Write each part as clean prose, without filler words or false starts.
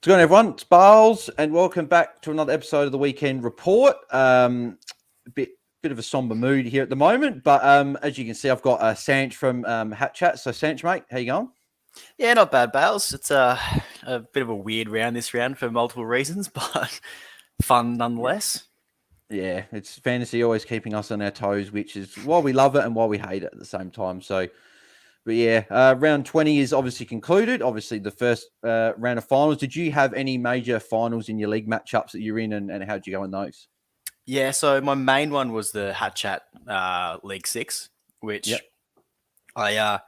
What's going on, everyone? It's Barles, and welcome back to another episode of the Weekend Report. A bit of a somber mood here at the moment, but as you can see, I've got Sanch from Hatchat. So, Sanch, mate, how you going? Yeah, not bad, Bales. It's a bit of a weird round this round for multiple reasons, but fun nonetheless. Yeah, it's fantasy always keeping us on our toes, which is why we love it and why we hate it at the same time. So, but yeah, round 20 is obviously concluded. Obviously, the first round of finals. Did you have any major finals in your league matchups that you're in, and how'd you go in those? Yeah, so my main one was the Hatchat League 6, which Yep. I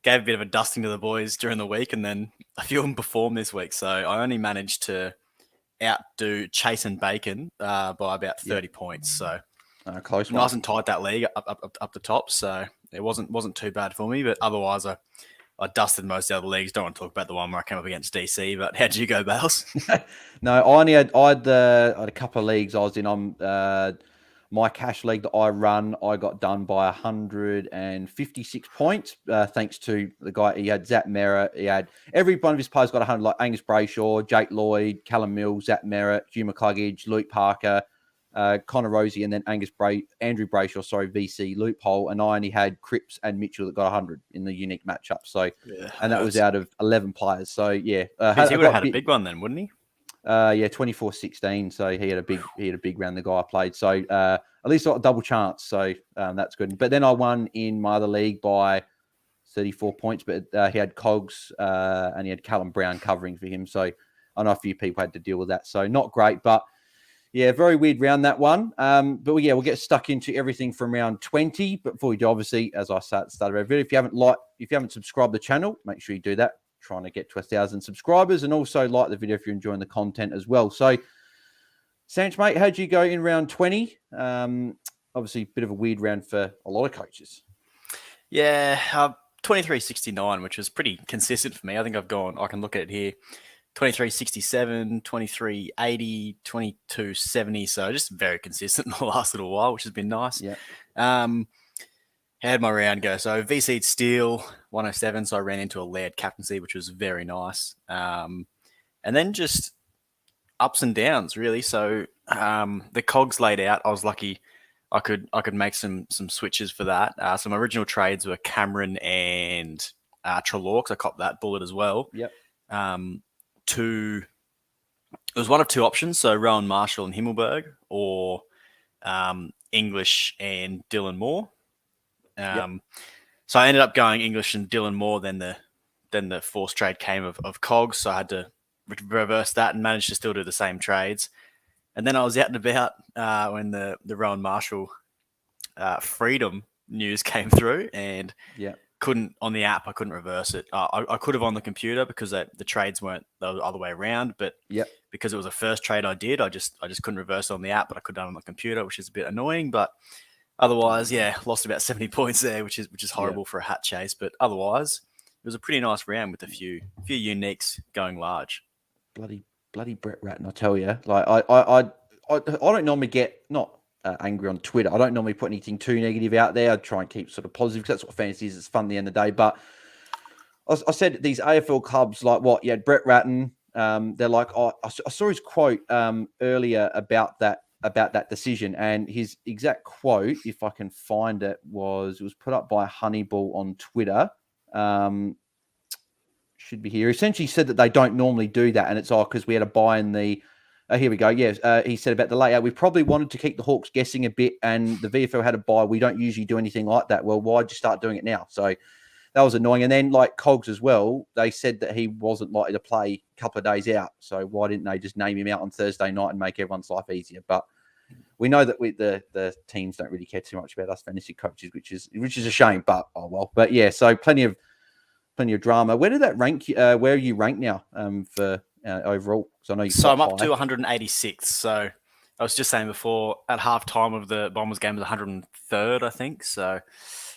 gave a bit of a dusting to the boys during the week, and then a few of them performed this week. So I only managed to outdo Chase and Bacon by about 30 points. So Close one. nice and tight that league up the top. So it wasn't too bad for me, but otherwise I dusted most of the other leagues. Don't want to talk about the one where I came up against DC, but how'd you go, Bales? No, I had a couple of leagues I was in. My cash league that I run, I got done by 156 points, thanks to the guy. He had Zach Merritt. He had every one of his players got 100, like Angus Brayshaw, Jake Lloyd, Callum Mills, Zach Merritt, Hugh McCluggage, Luke Parker, Connor Rosie, and then Andrew Brayshaw, VC Loophole, and I only had Cripps and Mitchell that got 100 in the unique matchup. So, and that was out of 11 players. So yeah, he would have had a big one then, wouldn't he? 24-16. So he had a big round. The guy I played. So at least I got a double chance. So that's good. But then I won in my other league by 34 points. But he had Cogs and he had Callum Brown covering for him. So I know a few people had to deal with that. So not great, but yeah, very weird round that one. But yeah, we'll get stuck into everything from round 20. But before we do, obviously, as I started every video, if you haven't subscribed to the channel, make sure you do that. Trying to get to 1,000 subscribers, and also like the video if you're enjoying the content as well. So, Sanch, mate, how'd you go in round 20? Obviously, a bit of a weird round for a lot of coaches. Yeah, 23.69, which was pretty consistent for me. I think I can look at it here, 23.67, 23.80, 22.70. So just very consistent in the last little while, which has been nice. Yeah. How'd my round go? So VC'd Steel 107, so I ran into a layered captaincy, which was very nice. And then just ups and downs, really. So the cogs laid out. I was lucky I could make some switches for that. So my original trades were Cameron and Trelaw, I copped that bullet as well. Yep. It was one of two options, so Rowan Marshall and Himmelberg, or English and Dylan Moore. So I ended up going English and Dylan Moore. Then the forced trade came of Cogs, so I had to reverse that and managed to still do the same trades. And then I was out and about when the Rowan Marshall freedom news came through, and couldn't on the app. I couldn't reverse it. I could have on the computer because the trades weren't the other way around, but because it was a first trade I did, I just couldn't reverse it on the app, but I could have done it on the computer, which is a bit annoying, but. Otherwise, lost about 70 points there, which is horrible for a hat chase. But otherwise, it was a pretty nice round with a few uniques going large. Bloody Brett Ratton, I tell you. Like I don't normally get not angry on Twitter. I don't normally put anything too negative out there. I try and keep sort of positive because that's what fantasy is. It's fun at the end of the day. But I said these AFL clubs, like what? You had Brett Ratton. They're like, I saw his quote earlier about that decision, and his exact quote, if I can find it, was put up by Honeyball on Twitter. Should be here. Essentially said that they don't normally do that, and it's because we had a buy in the. Here we go. Yes, he said about the layout. We probably wanted to keep the Hawks guessing a bit, and the VFL had a buy. We don't usually do anything like that. Well, why'd you start doing it now? So that was annoying. And then, like Cogs as well, they said that he wasn't likely to play a couple of days out. So why didn't they just name him out on Thursday night and make everyone's life easier? But we know that the teams don't really care too much about us fantasy coaches, which is a shame. But oh well. But yeah, so plenty of drama. Where did that rank? Where are you ranked now for overall? So I know I'm up to 186. So I was just saying before, at halftime of the Bombers game was 103rd, I think. So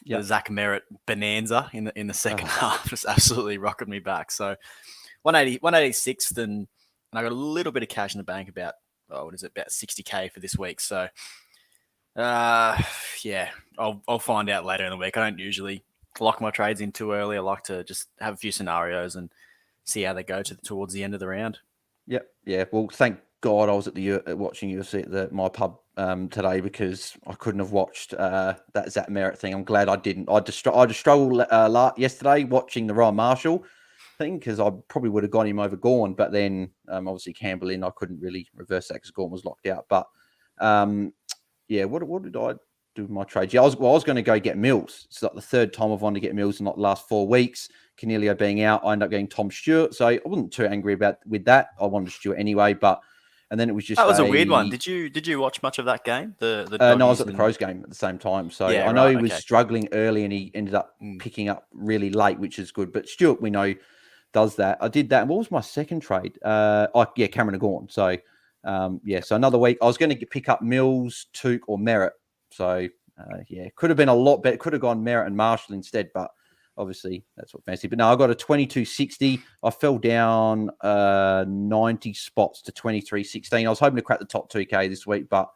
the Zach Merritt bonanza in the second half just absolutely rocketed me back. So 186th, and I got a little bit of cash in the bank, about about 60K for this week. So I'll find out later in the week. I don't usually lock my trades in too early. I like to just have a few scenarios and see how they go towards the end of the round. Yep. Yeah. Well, thank God I was at watching UFC at my pub today, because I couldn't have watched that Zach Merritt thing. I'm glad I didn't. I just struggled yesterday watching the Rowan Marshall thing, because I probably would have got him over Gorn, but then obviously Campbell in, I couldn't really reverse that because Gorn was locked out. But yeah, what did I do with my trades? Yeah, I was going to go get Mills. It's like the third time I've wanted to get Mills in like the last 4 weeks. Coniglio being out, I ended up getting Tom Stewart, so I wasn't too angry with that. I wanted Stewart anyway, and then it was just that was a weird one. Did you watch much of that game? The no, I was at the Crows game at the same time, so yeah, I know he was struggling early, and he ended up picking up really late, which is good. But Stewart, we know, does that. I did that. And what was my second trade? Cameron Gorn. So so another week I was going to pick up Mills, Took, or Merritt. So could have been a lot better. Could have gone Merritt and Marshall instead, but obviously that's what fancy. But no, I got a 22.60. I fell down 90 spots to 23.16. I was hoping to crack the top 2K this week, but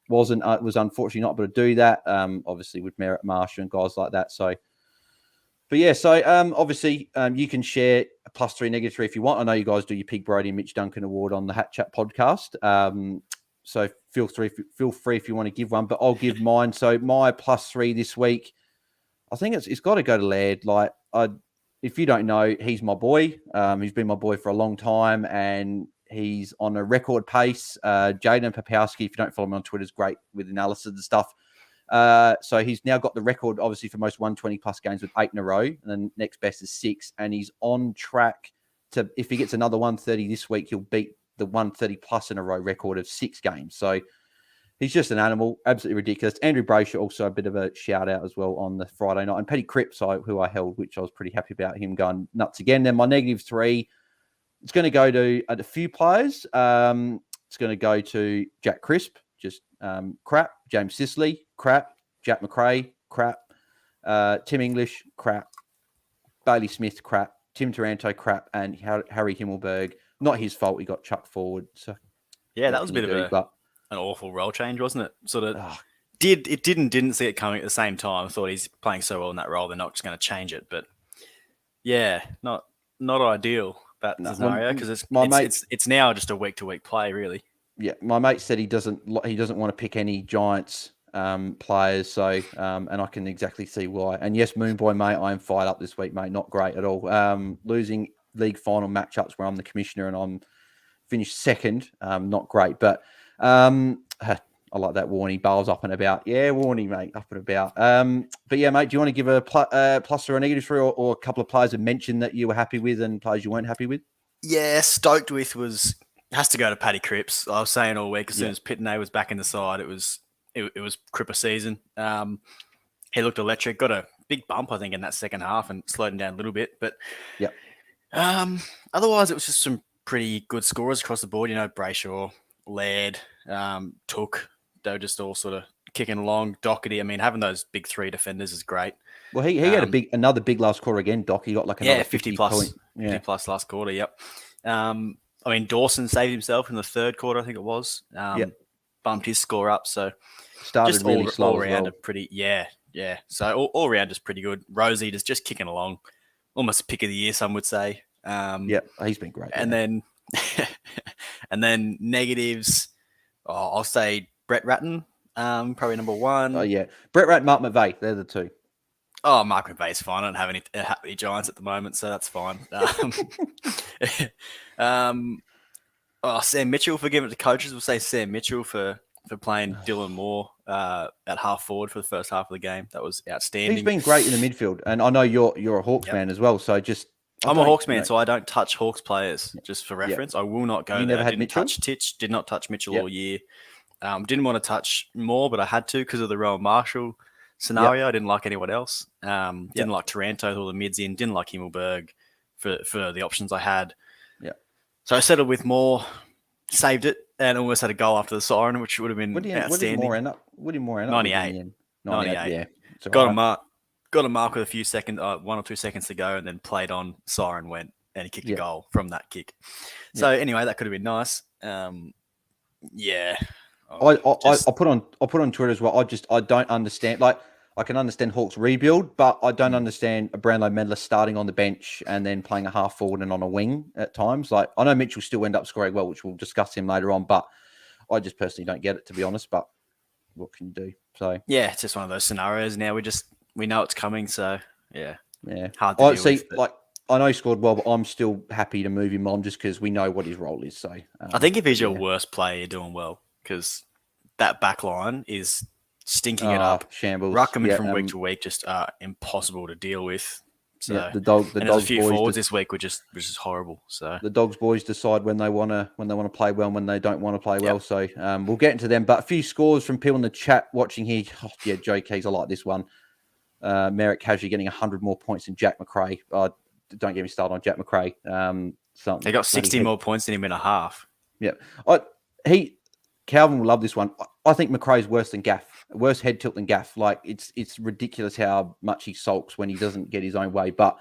was unfortunately not able to do that. Obviously with Merritt, Marshall, and guys like that. So. But yeah, so obviously you can share a +3, -3 if you want. I know you guys do your Pig Brody and Mitch Duncan award on the Hatchat podcast. So feel free if you want to give one, but I'll give mine. So my +3 this week, I think it's got to go to Laird. Like, if you don't know, he's my boy. He's been my boy for a long time, and he's on a record pace. Jaden Popowski, if you don't follow him on Twitter, is great with analysis and stuff. So he's now got the record, obviously, for most 120 plus games with 8 in a row, and then next best is 6. And he's on track to, if he gets another 130 this week, he'll beat the 130 plus in a row record of 6 games. So he's just an animal, absolutely ridiculous. Andrew Brayshaw, also a bit of a shout out as well on the Friday night, and Petty Cripps, who I held, which I was pretty happy about him going nuts again. Then my -3, it's going to go to a few players. It's going to go to Jack Crisp, just crap. James Sicily, crap. Jack McRae, crap. Tim English, crap. Bailey Smith, crap. Tim Taranto, crap. And Harry Himmelberg, not his fault, he got chucked forward. So yeah, that was a bit of an awful role change, wasn't it? Sort of didn't see it coming at the same time. I thought he's playing so well in that role, they're not just going to change it. But yeah, not ideal, that scenario, because it's now just a week-to-week play, really. Yeah, my mate said he doesn't want to pick any Giants players, so and I can exactly see why. And yes, Moonboy, mate, I am fired up this week, mate. Not great at all. Losing league final matchups where I'm the commissioner and I'm finished second. Not great, but I like that Warney. Bale's up and about. Yeah, Warney, mate, up and about. But yeah, mate, do you want to give a plus or a -3, or a couple of players that mentioned that you were happy with and players you weren't happy with? Yeah, stoked with has to go to Paddy Cripps. I was saying all week, as soon as Pitney was back in the side, it was Cripper season. He looked electric. Got a big bump, I think, in that second half and slowed him down a little bit. But otherwise, it was just some pretty good scorers across the board. You know, Brayshaw, Laird, Took. They were just all sort of kicking along. Doherty. I mean, having those big 3 defenders is great. Well, he had another big last quarter again. Doc, he got like another 50 plus, 50 plus last quarter. Yep. I mean, Dawson saved himself in the third quarter, I think it was. Bumped his score up. So started just really slow. All around, pretty, yeah. So all around just pretty good. Rosie just kicking along, almost a pick of the year, some would say. He's been great. And then, and then negatives. I'll say Brett Ratton, probably number 1. Oh yeah, Brett Ratton, Mark McVeigh, they're the 2. Oh, Mark McVeigh's fine. I don't have any happy Giants at the moment, so that's fine. Sam Mitchell, for giving it to coaches. We'll say Sam Mitchell for playing Dylan Moore at half forward for the first half of the game. That was outstanding. He's been great in the midfield, and I know you're a Hawks fan as well. So I'm a Hawks man, so I don't touch Hawks players. Just for reference, I will not go there. Never had Mitchell? Touch Titch. Did not touch Mitchell all year. Didn't want to touch Moore, but I had to because of the Rowan Marshall scenario. I didn't like anyone else. Didn't like Taranto or the mids in. Didn't like Himmelberg for the options I had. Yeah. So I settled with Moore, saved it, and almost had a goal after the siren, which would have been outstanding. What did Moore end up? 98. 98. Yeah. Got a mark with a few seconds, 1 or 2 seconds to go, and then played on. Siren went, and he kicked a goal from that kick. So anyway, that could have been nice. I put on Twitter as well. I don't understand. Like, I can understand Hawks rebuild, but I don't understand a Brownlow medalist starting on the bench and then playing a half forward and on a wing at times. Like, I know Mitchell still end up scoring well, which we'll discuss him later on, but I just personally don't get it, to be honest. But what can you do? So yeah, it's just one of those scenarios. Now we know it's coming, so yeah, hard to deal with. Like, I know he scored well, but I'm still happy to move him on just because we know what his role is. So I think if he's your worst player, you're doing well, because that back line is stinking it up. Shambles. Ruckman from week to week just impossible to deal with. So the Dogs a few forwards this week were just horrible. So the Dogs boys decide when they want to play well and when they don't want to play well. So we'll get into them. But a few scores from people in the chat watching here. Oh, yeah, Joe Keys, I like this one. Merrick casually getting 100 more points than Jack McRae. Don't get me started on Jack McRae. They got 60 more points than him in a half. Yeah, Calvin will love this one. I think McRae's worse than Gaff, worse head tilt than Gaff. Like, it's ridiculous how much he sulks when he doesn't get his own way. But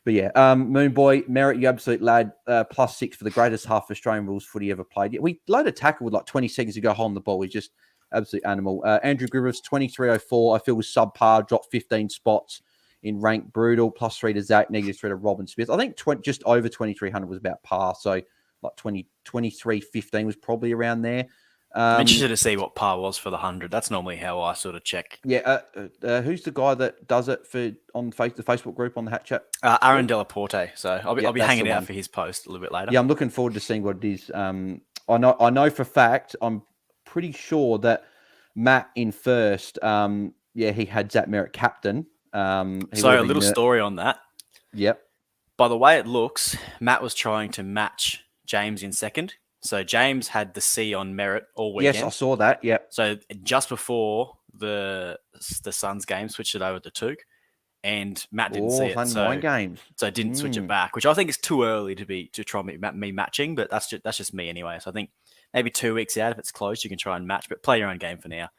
yeah, Moon Boy, Merritt, you absolute lad, +6 for the greatest half Australian rules footy ever played. Yeah, we load a tackle with like 20 seconds to go holding the ball. He's just absolute animal. Andrew Griffiths, 2304. I feel was subpar, dropped 15 spots in rank, brutal. +3 to Zach, -3 to Robin Smith. I think just over 2300 was about par. So like 2315 was probably around there. I'm interested to see what par was for the 100. That's normally how I sort of check. Yeah, who's the guy that does it on the Facebook group on the Hatchat? Aaron Delaporte. So I'll be hanging out for his post a little bit later. Yeah, I'm looking forward to seeing what it is. I know for a fact, I'm pretty sure that Matt in first. He had Zach Merritt captain. So a little story on that. Yep. By the way it looks, Matt was trying to match James in second. So James had the C on Merritt all weekend. Yes, I saw that. Yep. So just before the Suns game, switched it over to Took, and Matt didn't see it. So 9 games. So didn't switch it back, which I think is too early to try me matching. But that's just me anyway. So I think maybe 2 weeks out, if it's close, you can try and match. But play your own game for now.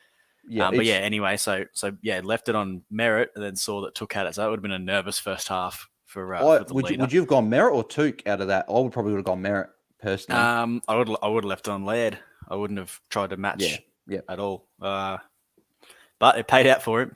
Yeah. But yeah, anyway. So left it on Merritt and then saw that Took had it. So that would have been a nervous first half for the leader. Would you have gone Merritt or Took out of that? I would probably would have gone Merritt. Personally, I would have left it on Laird. I wouldn't have tried to match at all. But it paid off for him.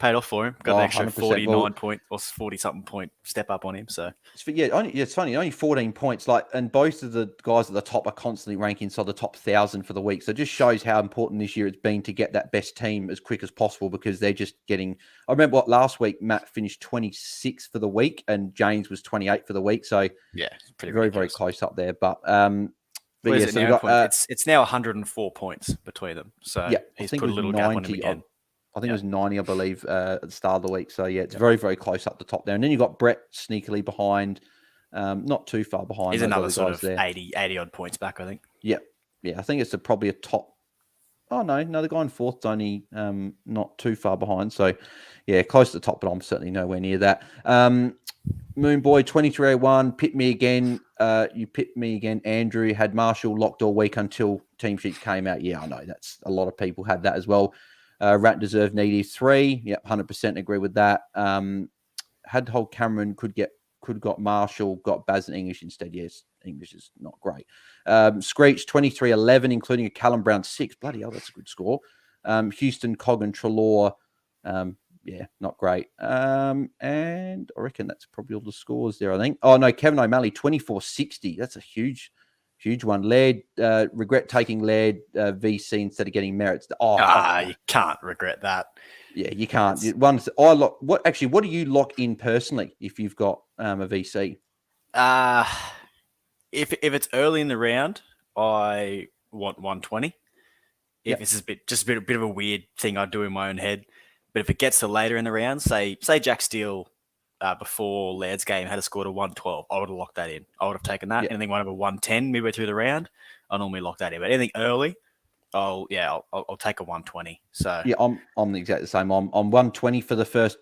Got an extra 49 point or 40 something point step up on him. So it's funny. Only 14 points. And both of the guys at the top are constantly ranking inside the top 1,000 for the week. So it just shows how important this year it's been to get that best team as quick as possible, because they're just getting. I remember last week Matt finished 26 for the week and James was 28 for the week. So yeah, pretty very very close up there. But it's now 104 points between them. So he's put a little gap on him again. I think it was 90, I believe, at the start of the week. So, yeah, it's very, very close up the top there. And then you've got Brett sneakily behind, not too far behind. He's another sort of 80-odd points back, I think. Yeah. Yeah, I think it's probably a top. Oh, no, the guy in fourth's only not too far behind. So, yeah, close to the top, but I'm certainly nowhere near that. Moon Boy, 2301, pit me again. You pipped me again. Andrew had Marshall locked all week until team sheets came out. Yeah, I know. That's a lot of people had that as well. Rat deserved -3. Yep, 100% agree with that. Had to hold Cameron, could have got Marshall, got Baz and English instead. Yes, English is not great. Screech 23-11, including a Callum Brown 6. Bloody hell, that's a good score. Houston, Cog and Trelaw. Yeah, not great. And I reckon that's probably all the scores there, I think. Oh, no, Kevin O'Malley, 24-60. That's a huge one. Laird, regret taking Laird VC instead of getting Merritt. You can't regret that. Yeah, you can't. What do you lock in personally if you've got a VC? If it's early in the round, I want 120. If it's a bit of a weird thing I do in my own head. But if it gets to later in the round, say Jack Steele before Laird's game had a score to 112, I would have locked that in. I would have taken that. Anything one over 110 midway through the round, I normally lock that in. But anything early, I'll take a 120. So yeah, I'm exactly the same. I'm 120 for the first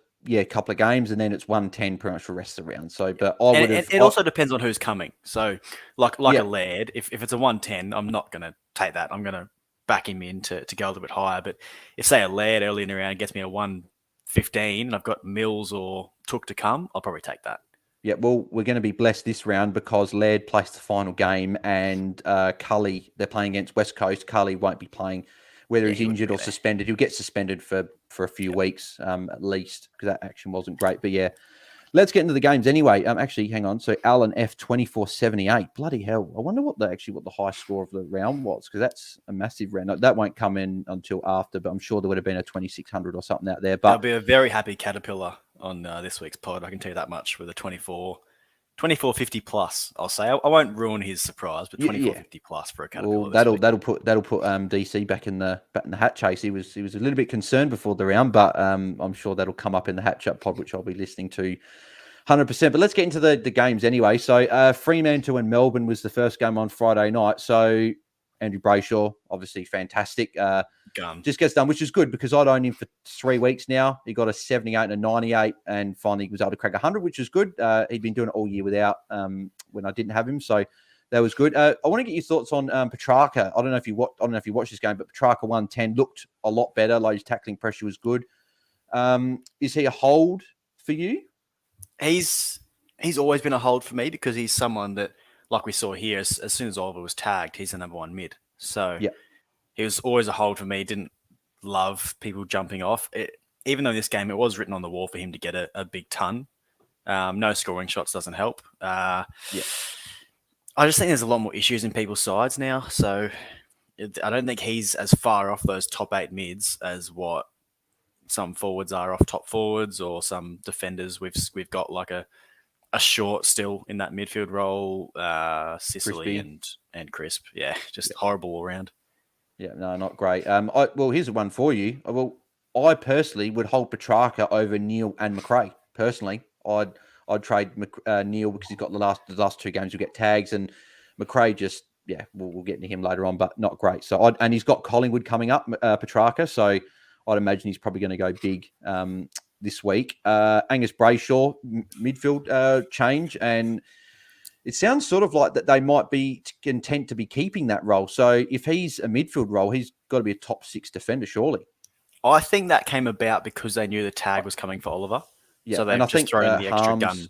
couple of games, and then it's 110 pretty much for the rest of the round. So, but I would have. It also depends on who's coming. So like a Laird, if it's a 110, I'm not going to take that. I'm going to back him in to go a little bit higher. But if, say, a Laird early in the round gets me a 115 and I've got Mills or Took to come, I'll probably take that. Yeah, well, we're going to be blessed this round because Laird placed the final game and Cully, they're playing against West Coast. Cully won't be playing. whether Yeah, he's he wouldn't injured be or there. suspended. He'll get suspended for a few weeks at least, because that action wasn't great. But yeah, let's get into the games anyway. Actually, hang on. So Alan F 2478. Bloody hell! I wonder what the high score of the round was, because that's a massive round. That won't come in until after, but I'm sure there would have been a 2600 or something out there. But There'll be a very happy Caterpillar on this week's pod. I can tell you that much, with a 2450 plus. I'll say I won't ruin his surprise, but 2450 plus for a Caterpillar. Well, this week. that'll put DC back in the hat chase. He was a little bit concerned before the round, but I'm sure that'll come up in the Hatchat pod, which I'll be listening to 100%. But let's get into the games anyway. So Fremantle and Melbourne was the first game on Friday night. So Andrew Brayshaw, obviously fantastic. Gun. Just gets done, which is good, because I'd owned him for 3 weeks now. He got a 78 and a 98, and finally was able to crack 100, which is good. He'd been doing it all year without when I didn't have him, so that was good. I want to get your thoughts on Petrarca. I don't know if you watched this game, but Petrarca 110 looked a lot better. Like, his tackling pressure was good. Is he a hold for you? He's always been a hold for me, because he's someone that, like we saw here, as soon as Oliver was tagged, he's the number one mid. So yeah, he was always a hold for me. Didn't love people jumping off. Even though this game, it was written on the wall for him to get a big ton. No scoring shots doesn't help. yeah. I just think there's a lot more issues in people's sides now. So I don't think he's as far off those top 8 mids as what some forwards are off top forwards, or some defenders. We've got like a short still in that midfield role, Sicily and Crisp. Yeah, just horrible all around. Yeah, no, not great. Well, here's one for you. Well, I personally would hold Petrarca over Neil and McRae. Personally, I'd trade Neil, because he's got the last 2 games. You'll get tags, and McRae just, we'll get into him later on, but not great. So and he's got Collingwood coming up, Petrarca. So I'd imagine he's probably going to go big this week. Angus Brayshaw, midfield change, and it sounds sort of like that they might be content to be keeping that role. So if he's a midfield role, he's got to be a top 6 defender, surely. I think that came about because they knew the tag was coming for Oliver. Yeah, so and I think thrown the extra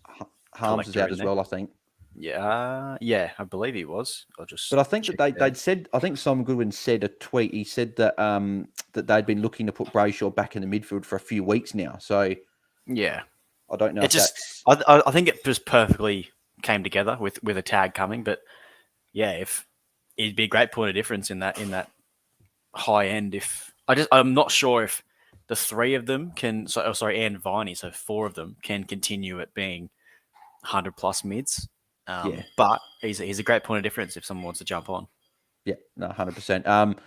Harms is out as well, I think. Yeah, I believe he was. But I think that they'd said. I think Simon Goodwin said a tweet. He said that that they'd been looking to put Brayshaw back in the midfield for a few weeks now. So yeah, I don't know. I think it just perfectly came together with a tag coming. But yeah, if it'd be a great point of difference in that high end. I'm not sure if the 3 of them can. And Viney, so 4 of them can continue at being 100 plus mids. But he's a great point of difference if someone wants to jump on. Yeah, no, 100%.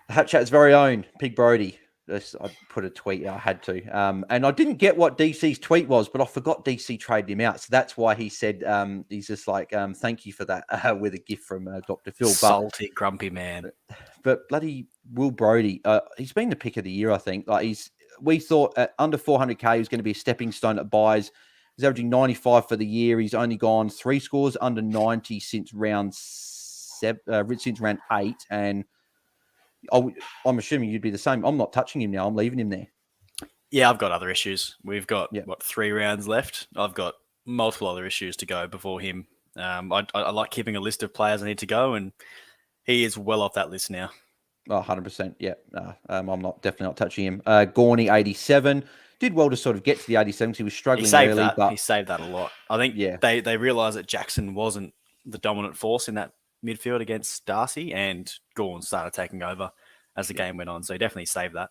Hatchat's very own Pig Brody. I put a tweet. I had to, and I didn't get what DC's tweet was, but I forgot DC traded him out, so that's why he said he's just like, "Thank you for that," with a gift from Dr. Phil. Salty, grumpy man. But bloody Will Brodie, he's been the pick of the year, I think. Like, we thought at under 400k he was going to be a stepping stone at buys. He's averaging 95 for the year. He's only gone 3 scores under 90 since round 8. And I'm assuming you'd be the same. I'm not touching him now. I'm leaving him there. Yeah, I've got other issues. We've got, 3 rounds left. I've got multiple other issues to go before him. I like keeping a list of players I need to go, and he is well off that list now. Oh, 100%. Yeah. I'm definitely not touching him. Gorney, 87. Did well to sort of get to the 87 because he was struggling early. But he saved that a lot. I think they realised that Jackson wasn't the dominant force in that midfield against Darcy, and Gorn started taking over as the game went on. So he definitely saved that.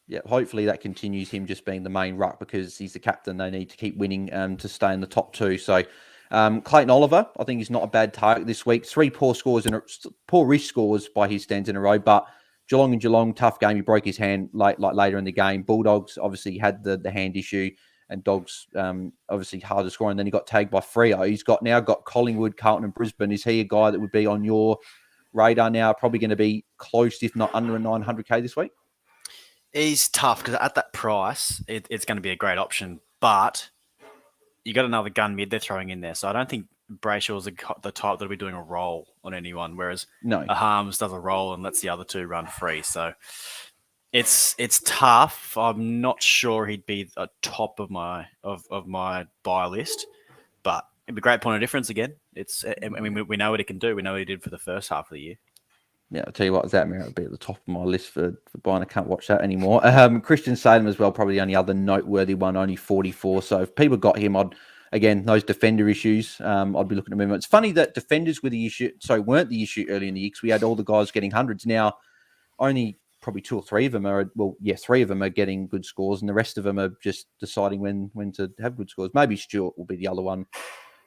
Yeah, hopefully that continues, him just being the main ruck, because he's the captain. They need to keep winning to stay in the top 2. So Clayton Oliver, I think he's not a bad target this week. 3 poor-ish scores by his stands in a row, but Geelong, tough game. He broke his hand later in the game. Bulldogs obviously had the hand issue, and Dogs obviously hard to score. And then he got tagged by Freo. He's now got Collingwood, Carlton, and Brisbane. Is he a guy that would be on your radar now? Probably going to be close, if not under a 900k this week. He's tough because at that price, it's going to be a great option. But you got another gun mid they're throwing in there, so I don't think Brayshaw's the type that'll be doing a roll on anyone, whereas a Harms does a roll and lets the other 2 run free. So it's tough. I'm not sure he'd be at top of my buy list, but it'd be a great point of difference again. We know what he can do. We know what he did for the first half of the year. Yeah, I'll tell you what, that would be at the top of my list for buying. I can't watch that anymore. Christian Salem as well, probably the only other noteworthy one, only 44. So if people got him, those defender issues, I'd be looking at him. It's funny that defenders were the issue, weren't the issue early in the year, because we had all the guys getting hundreds. Now, only probably 2 or 3 of them are, 3 of them are getting good scores, and the rest of them are just deciding when to have good scores. Maybe Stewart will be the other one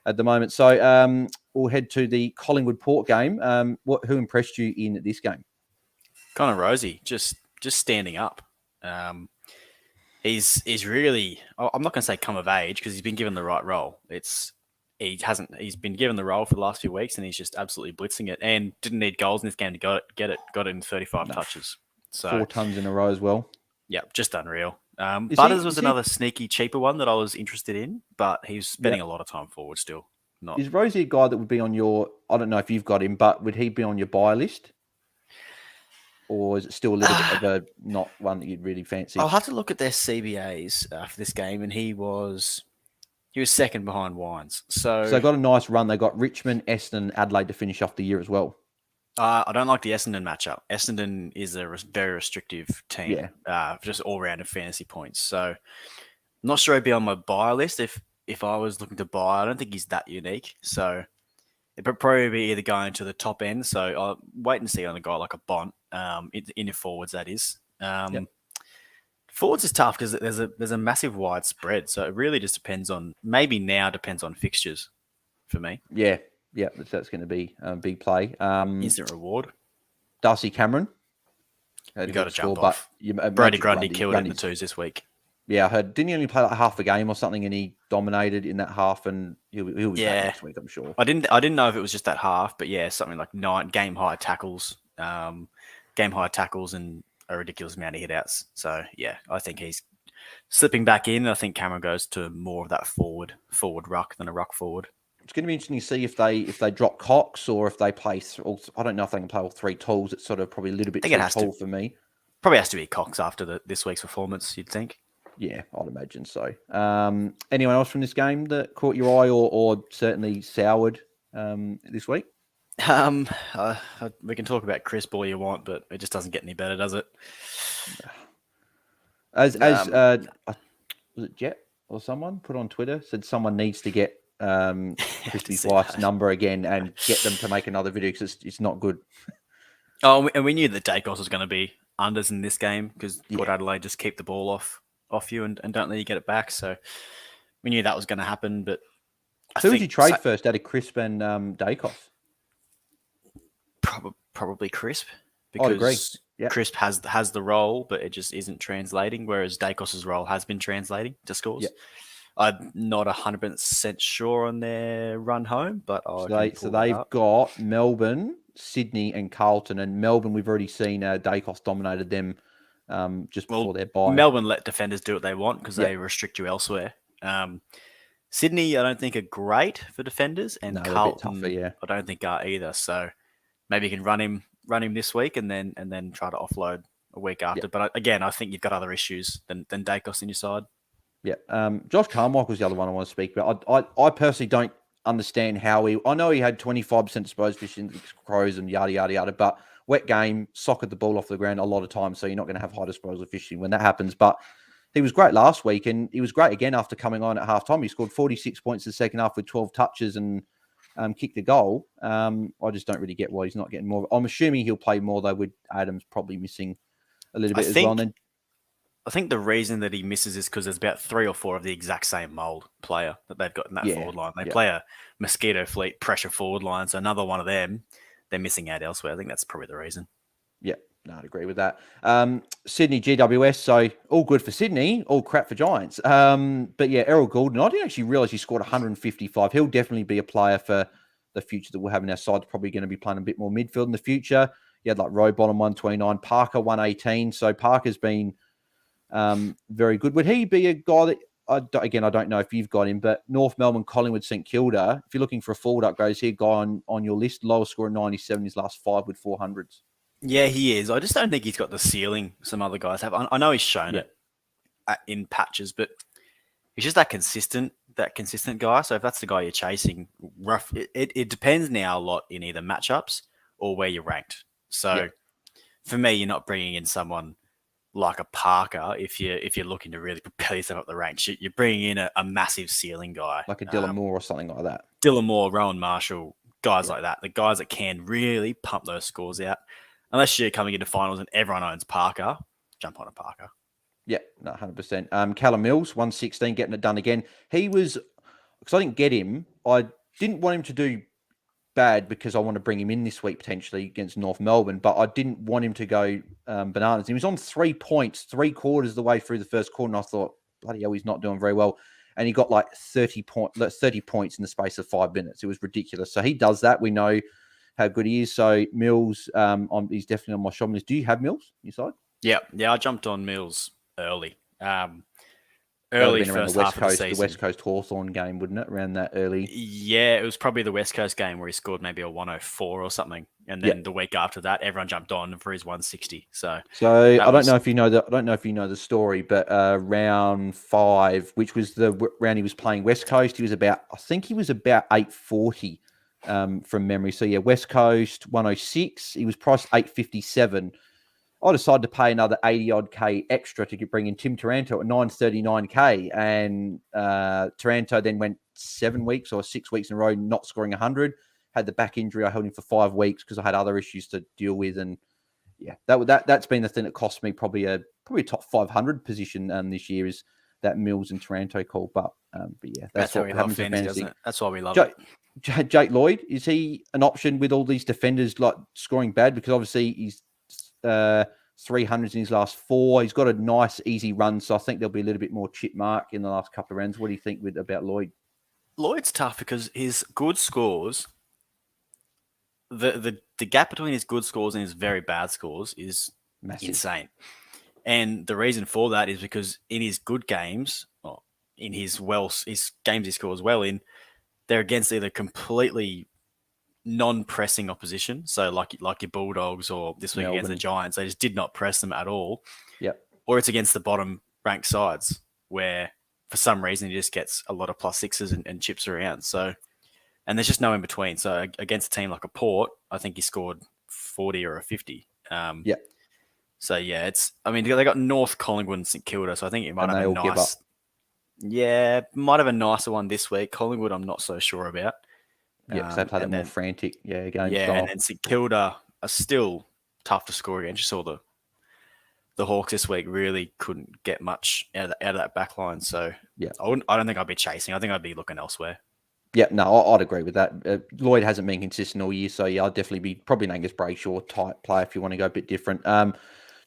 at the moment. So we'll head to the Collingwood-Port game. Who impressed you in this game? Connor Rosie, just standing up. He's really, I'm not going to say come of age, because he's been given the right role. He's been given the role for the last few weeks, and he's just absolutely blitzing it, and didn't need goals in this game to got it in 35 touches. So 4 tons in a row as well. Yeah, just unreal. Butters was another sneaky, cheaper one that I was interested in, but he's spending a lot of time forward still. Is Rosie a guy that would be on your, I don't know if you've got him, but would he be on your buy list? Or is it still a little bit of a not one that you'd really fancy? I'll have to look at their CBAs for this game, and he was second behind Wines. So they got a nice run. They got Richmond, Essendon, Adelaide to finish off the year as well. I don't like the Essendon matchup. Essendon is a very restrictive team, just all-round of fantasy points. So I'm not sure he'd be on my buy list if I was looking to buy. I don't think he's that unique. So it'd probably be either going to the top end. So I'll wait and see on a guy like a Bont, in your forwards, that is. Forwards is tough because there's a massive wide spread. So it really just depends on fixtures for me. Yeah, that's going to be a big play. Instant reward. Darcy Cameron. You got to jump off. Brody Grundy killed it in the twos this week. Yeah, I heard. Didn't he only play like half a game or something, and he dominated in that half, and he'll be back next week, I'm sure. I didn't know if it was just that half, but yeah, something like 9 game high tackles, and a ridiculous amount of hit outs. So yeah, I think he's slipping back in. I think Cameron goes to more of that forward ruck than a ruck forward. It's going to be interesting to see if they drop Cox or if they play. I don't know if they can play all 3 tools. It's sort of probably a little bit too tall for me. Probably has to be Cox after this week's performance, you'd think. Yeah, I'd imagine so. Anyone else from this game that caught your eye or certainly soured this week? We can talk about Crisp all you want, but it just doesn't get any better, does it? Was it Jet or someone put on Twitter, said someone needs to get Crispy's wife's number again and get them to make another video because it's not good. Oh, and we knew that Dacos was going to be unders in this game because Port Adelaide just keep the ball off you and don't let you get it back. So we knew that was going to happen. But who would you trade first out of Crisp and Dacos? Probably Crisp, I'd agree. Yep. Crisp has the role, but it just isn't translating, whereas Dacos's role has been translating to scores. Yep. I'm not 100% sure on their run home, but they've got Melbourne, Sydney, and Carlton. And Melbourne, we've already seen Dacos dominated them just before their bye. Melbourne let defenders do what they want because they restrict you elsewhere. Sydney, I don't think are great for defenders, and Carlton, tougher, I don't think are either. So maybe you can run him this week and then try to offload a week after. Yep. But again, I think you've got other issues than Dacos in your side. Yeah. Josh Carmock was the other one I want to speak about. I personally don't understand how I know he had 25% disposed fishing, crows and yada, yada, yada, but wet game, socked the ball off the ground a lot of times, so you're not going to have high disposal fishing when that happens. But he was great last week, and he was great again after coming on at halftime. He scored 46 points in the second half with 12 touches and kicked a goal. I just don't really get why he's not getting more. I'm assuming he'll play more, though, with Adams probably missing a little bit as well. And then I think the reason that he misses is because there's about 3 or 4 of the exact same mould player that they've got in that forward line. They play a Mosquito Fleet pressure forward line, so another one of them, they're missing out elsewhere. I think that's probably the reason. Yeah, no, I'd agree with that. Sydney GWS, so all good for Sydney, all crap for Giants. But yeah, Errol Goulden, I didn't actually realise he scored 155. He'll definitely be a player for the future that we'll have in our side. Probably going to be playing a bit more midfield in the future. You had like Robon on 129, Parker 118. So Parker's been very good. Would he be a guy that, I don't know if you've got him, but North Melbourne, Collingwood, St Kilda, if you're looking for a forward upgrade, is he a guy on your list? Lowest score of 97, his last 5 with 400s. Yeah, he is. I just don't think he's got the ceiling some other guys have. I know he's shown it in patches, but he's just that consistent guy. So if that's the guy you're chasing, it depends now a lot in either matchups or where you're ranked. So for me, you're not bringing in someone like a Parker if you're looking to really propel yourself up the ranks. You're bringing in a massive ceiling guy. Like a Dylan Moore or something like that. Dylan Moore, Rowan Marshall, guys like that. The guys that can really pump those scores out. Unless you're coming into finals and everyone owns Parker, jump on a Parker. Yeah, no, 100%. Callum Mills, 116, getting it done again. He was, because I didn't get him, I didn't want him to do bad because I want to bring him in this week potentially against North Melbourne, but I didn't want him to go bananas. He was on 3 points, 3/4 of the way through the first quarter, and I thought, bloody hell, he's not doing very well. And he got like 30 points in the space of 5 minutes. It was ridiculous. So he does that. We know how good he is. So Mills, he's definitely on my shopping list. Do you have Mills on your side? Yeah, I jumped on Mills early. Early first half of the season. The West Coast Hawthorn game, wouldn't it? Around that early. Yeah, it was probably the West Coast game where he scored maybe a 104 or something, and then the week after that, everyone jumped on for his 160. So I don't know if you know the story, but round 5, which was the round he was playing West Coast, he was about 840 from memory. So yeah, West Coast 106. He was priced 857. I decided to pay another 80 odd K extra to bring in Tim Taranto at 939K. And Taranto then went 7 weeks or 6 weeks in a row not scoring 100. Had the back injury. I held him for 5 weeks because I had other issues to deal with. And yeah, that's been the thing that cost me probably a top 500 position this year is that Mills and Taranto call. But yeah, that's what happens with fantasy, doesn't it? That's why we love it. Jake Lloyd, is he an option with all these defenders like scoring bad? Because obviously he's 300s in his last 4. He's got a nice, easy run, so I think there'll be a little bit more chip mark in the last couple of rounds. What do you think about Lloyd? Lloyd's tough because his good scores, the gap between his good scores and his very bad scores is massive. Insane. And the reason for that is because in his good games, or in his games he scores well in, they're against either completely non-pressing opposition, so like your Bulldogs or this week against the Giants, they just did not press them at all. Yep. Or it's against the bottom-ranked sides where, for some reason, he just gets a lot of +6s and chips around. So, and there's just no in between. So against a team like a Port, I think he scored 40 or a 50. Yeah. So yeah, they got North Collingwood and St Kilda, so I think it might have a nice. Yeah, might have a nicer one this week. Collingwood, I'm not so sure about. Yeah, because they played more frantic game style. And then St Kilda are still tough to score against. You saw the Hawks this week really couldn't get much out of that back line. So yeah, I don't think I'd be chasing. I think I'd be looking elsewhere. Yeah, no, I'd agree with that. Lloyd hasn't been consistent all year, so yeah, I'd definitely be probably named as Brayshaw type player if you want to go a bit different.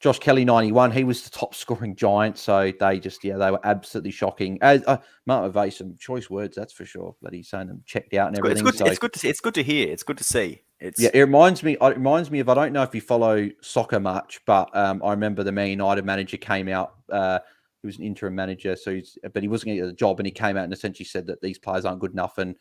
Josh Kelly, 91. He was the top scoring Giant, so they were absolutely shocking. As Martin McVeigh, some choice words, that's for sure. That he's saying them checked out and everything. It's good to see. It's good to hear. It's good to see. It reminds me of, I don't know if you follow soccer much, but I remember the Man United manager came out. He was an interim manager, but he wasn't going to get the job, and he came out and essentially said that these players aren't good enough, and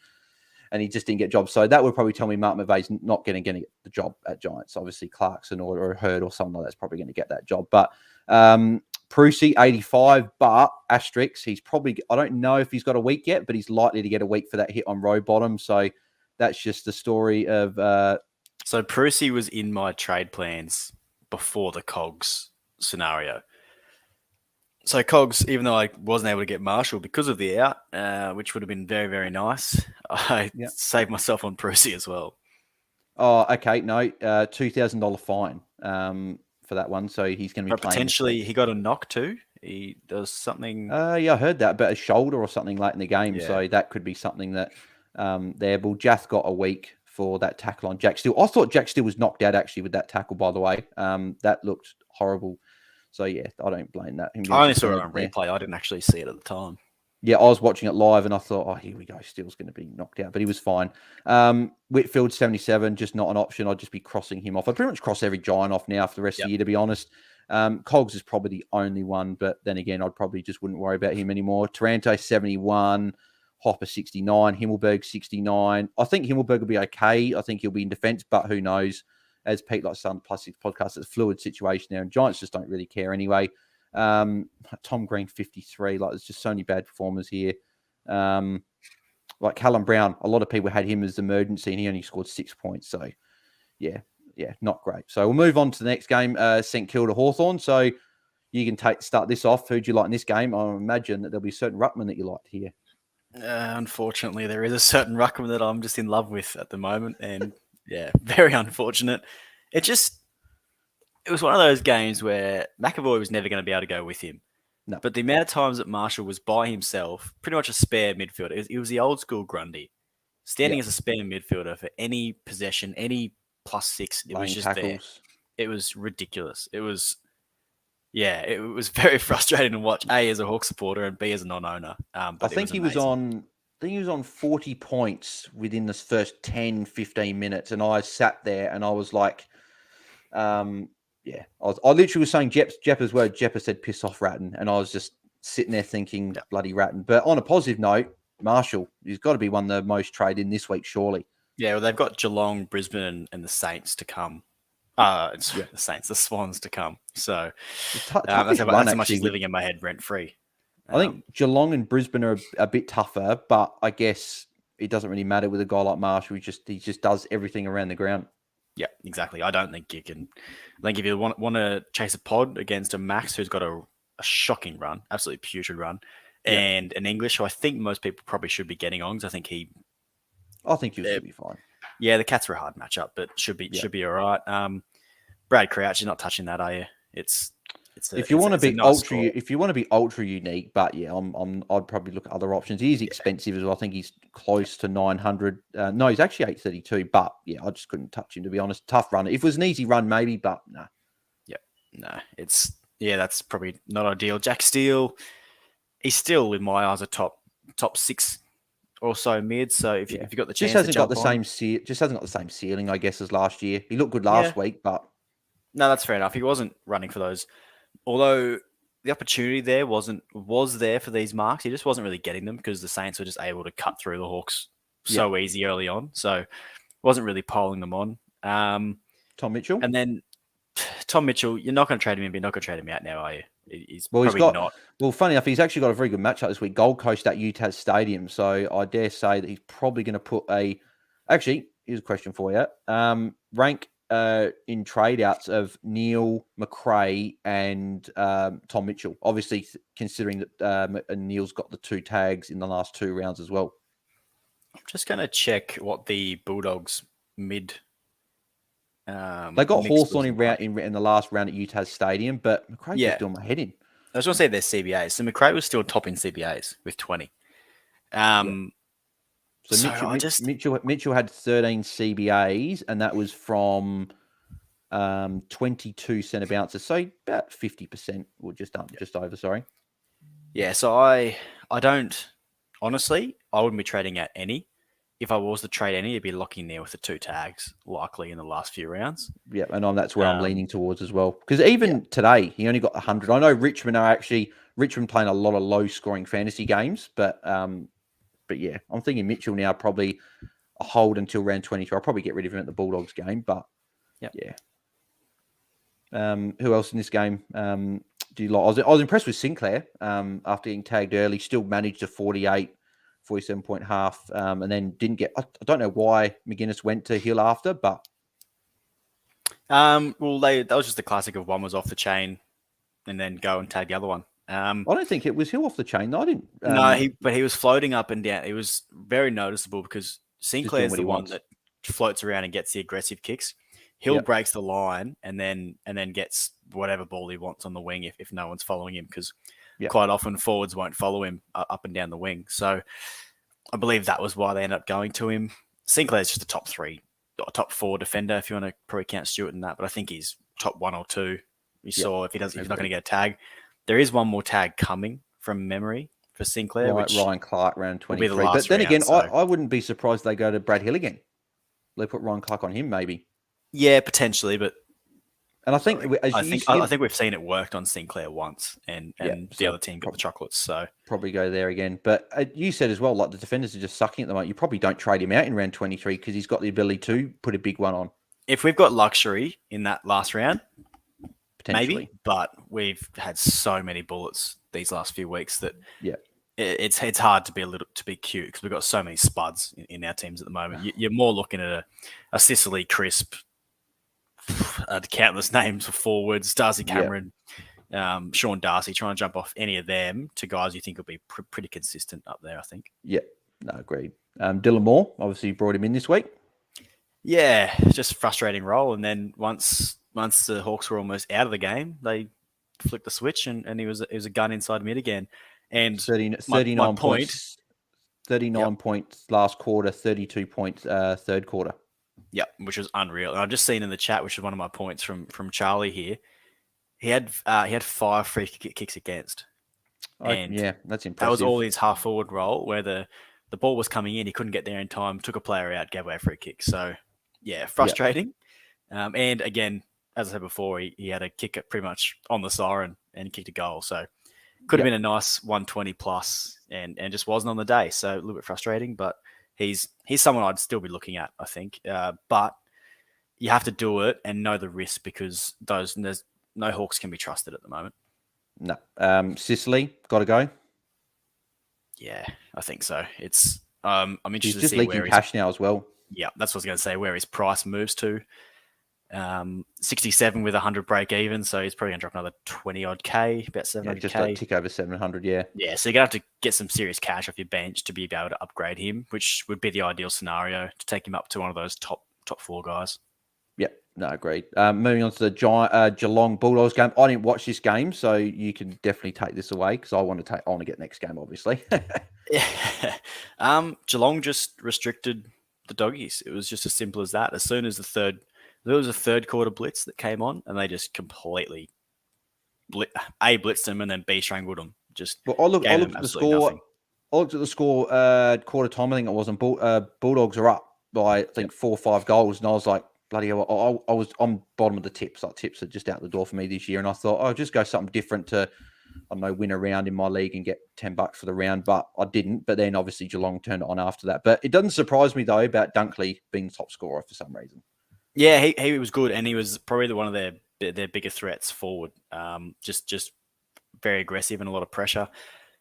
he just didn't get jobs. So that would probably tell me Mark McVeigh's not going to get the job at Giants. Obviously, Clarkson or Hurd or someone like that's probably going to get that job. But Prusy, 85, but asterisk, he's probably, I don't know if he's got a week yet, but he's likely to get a week for that hit on row bottom. So that's just the story of... So Prusy was in my trade plans before the Cogs scenario. So Cogs, even though I wasn't able to get Marshall because of the out, which would have been very, very nice, I saved myself on Prusy as well. Oh, okay. No, $2,000 fine for that one. So he's going to be playing. Potentially, he got a knock too. He does something. Yeah, I heard that, but a shoulder or something late in the game. Yeah. So that could be something that there. Well, Jath got a week for that tackle on Jack Steele. I thought Jack Steele was knocked out actually with that tackle, by the way. That looked horrible. So, yeah, I don't blame that. I only saw it on replay. I didn't actually see it at the time. Yeah, I was watching it live and I thought, oh, here we go. Steele's going to be knocked out, but he was fine. Whitfield, 77, just not an option. I'd just be crossing him off. I pretty much cross every Giant off now for the rest of the year, to be honest. Cogs is probably the only one, but then again, I'd probably just wouldn't worry about him anymore. Taranto, 71. Hopper, 69. Himmelberg, 69. I think Himmelberg will be okay. I think he'll be in defence, but who knows? As Pete likes to say on the Plastics podcast, it's a fluid situation there, and Giants just don't really care anyway. Tom Green, 53. Like, there's just so many bad performers here. Like Callum Brown, a lot of people had him as emergency, and he only scored 6 points. So, yeah, yeah, not great. So we'll move on to the next game, St Kilda Hawthorn. So you can start this off. Who do you like in this game? I imagine that there'll be a certain ruckman that you like here. Unfortunately, there is a certain ruckman that I'm just in love with at the moment, and yeah, very unfortunate. It was one of those games where McAvoy was never going to be able to go with him. No. But the amount of times that Marshall was by himself, pretty much a spare midfielder. It was the old school Grundy, standing as a spare midfielder for any possession, any +6. It was just tackles. There. It was ridiculous. It was very frustrating to watch. A, as a Hawk supporter, and B, as a non-owner. I think he was on 40 points within the first 10, 15 minutes, and I sat there and I was like, I literally was saying Jeppa's word. Jeppa said, "Piss off, Ratton," and I was just sitting there thinking, "Bloody Ratton." But on a positive note, Marshall, he's got to be one of the most traded in this week, surely. Yeah, well, they've got Geelong, Brisbane, and the Saints to come. The Saints, the Swans to come. So that's how much he's living in my head rent free. I think Geelong and Brisbane are a bit tougher, but I guess it doesn't really matter with a guy like Marshall. He just does everything around the ground. Yeah, exactly. I don't think you can. I think if you want to chase a pod against a Max who's got a shocking run, absolutely putrid run, and an English who I think most people probably should be getting on, because I think he'll be fine. Yeah, the Cats are a hard matchup, but should be all right. Brad Crouch, you're not touching that, are you? If you want to be ultra unique, but yeah, I'd probably look at other options. He is expensive as well. I think he's close to 900. No, he's actually 832. But yeah, I just couldn't touch him, to be honest. Tough run. If it was an easy run, maybe, but no. Yep, no. That's probably not ideal. Jack Steele, he's still in my eyes a top 6 or so mid. So if you've got the chance, just hasn't got the same ceiling, I guess, as last year. He looked good last week, but no, that's fair enough. He wasn't running for those. Although the opportunity there was there for these marks, he just wasn't really getting them because the Saints were just able to cut through the Hawks so easy early on. So wasn't really piling them on. Tom Mitchell. And then Tom Mitchell, you're not going to trade him in, but you're not going to trade him out now, are you? He's not. Well, funny enough, he's actually got a very good matchup this week. Gold Coast at Utah Stadium. So I dare say that he's probably going to put Actually, here's a question for you. Rank in trade outs of Neil, McRae, and Tom Mitchell. Obviously, considering that Neil's got the 2 tags in the last 2 rounds as well. I'm just going to check what the Bulldogs mid. They got Hawthorn in the last round at Utah Stadium, but McRae was doing my head in. I just want to say their CBAs. So McRae was still top in CBAs with 20. Mitchell had 13 CBAs, and that was from 22 centre bounces, so about 50%, or just over. Sorry. Yeah, so I don't honestly. I wouldn't be trading out any. If I was to trade any, it'd be locking there with the 2 tags, likely in the last few rounds. Yeah, and that's where I'm leaning towards as well. Because even today, he only got 100. I know Richmond playing a lot of low-scoring fantasy games, but yeah, I'm thinking Mitchell now probably a hold until round 22. I'll probably get rid of him at the Bulldogs game, but yeah. Who else in this game do you like? I was impressed with Sinclair after getting tagged early. Still managed a 47-point half, and then didn't get. I don't know why McGuinness went to Hill after, but that was just the classic of one was off the chain, and then go and tag the other one. I don't think it was Hill off the chain. No, I didn't. But he was floating up and down. It was very noticeable because Sinclair's the one that floats around and gets the aggressive kicks. Hill breaks the line and then gets whatever ball he wants on the wing if no one's following him, because quite often forwards won't follow him up and down the wing. So I believe that was why they ended up going to him. Sinclair's just a top 4 defender if you want to probably count Stewart in that, but I think he's top 1 or 2. We saw if he's not going to get a tag. There is one more tag coming from memory for Sinclair. Right, Ryan Clark round 23. But then again, I wouldn't be surprised they go to Brad Hill again. They put Ryan Clark on him, maybe. Yeah, potentially, but and I think we've seen it worked on Sinclair once, and the other team got the chocolates. So probably go there again. But you said as well, like the defenders are just sucking at the moment. You probably don't trade him out in round 23 because he's got the ability to put a big one on. If we've got luxury in that last round, maybe. But we've had so many bullets these last few weeks that it's hard to be cute because we've got so many spuds in our teams at the moment. You're more looking at a Sicily Crisp, countless names of forwards, Darcy Cameron, Sean Darcy, trying to jump off any of them to guys you think will be pretty consistent up there, I think. Yeah, no, agreed. Dylan Moore, obviously you brought him in this week. Yeah, just a frustrating role. And then once the Hawks were almost out of the game, they flicked the switch and he was a gun inside mid again. And 39 my points. 39 points last quarter, 32 points third quarter. Yeah, which was unreal. And I've just seen in the chat, which is one of my points from Charlie here. He had 5 free kicks against. And that's impressive. That was all his half forward role where the ball was coming in, he couldn't get there in time, took a player out, gave away a free kick. So yeah, frustrating. And again, as I said before, he had a kick at pretty much on the siren and kicked a goal. So could have been a nice 120 plus and just wasn't on the day. So a little bit frustrating, but he's someone I'd still be looking at, I think. But you have to do it and know the risk because there's no Hawks can be trusted at the moment. No. Sicily, got to go? Yeah, I think so. It's I'm interested to see where he's leaking cash now as well. Yeah, that's what I was going to say, where his price moves to. 67 with 100 break even, so he's probably going to drop another 20 odd K, about 700K. Just a tick over 700, yeah. Yeah, so you're going to have to get some serious cash off your bench to be able to upgrade him, which would be the ideal scenario to take him up to one of those top 4 guys. Yep, no, agreed. Moving on to the Geelong Bulldogs game. I didn't watch this game, so you can definitely take this away because I want to get next game, obviously. Yeah. Geelong just restricted the doggies. It was just as simple as that. As soon as there was a third quarter blitz that came on, and they just completely blitzed them and then B strangled them. I looked at the score. Nothing. I looked at the score quarter time. I think it was, and Bulldogs are up by I think 4 or 5 goals, and I was like, bloody hell! I was on bottom of the tips. Like tips are just out the door for me this year, and I thought I'll just go something different to, I don't know, win a round in my league and get $10 for the round, but I didn't. But then obviously Geelong turned it on after that. But it doesn't surprise me though about Dunkley being the top scorer for some reason. Yeah, he was good, and he was probably one of their bigger threats forward. Just very aggressive and a lot of pressure.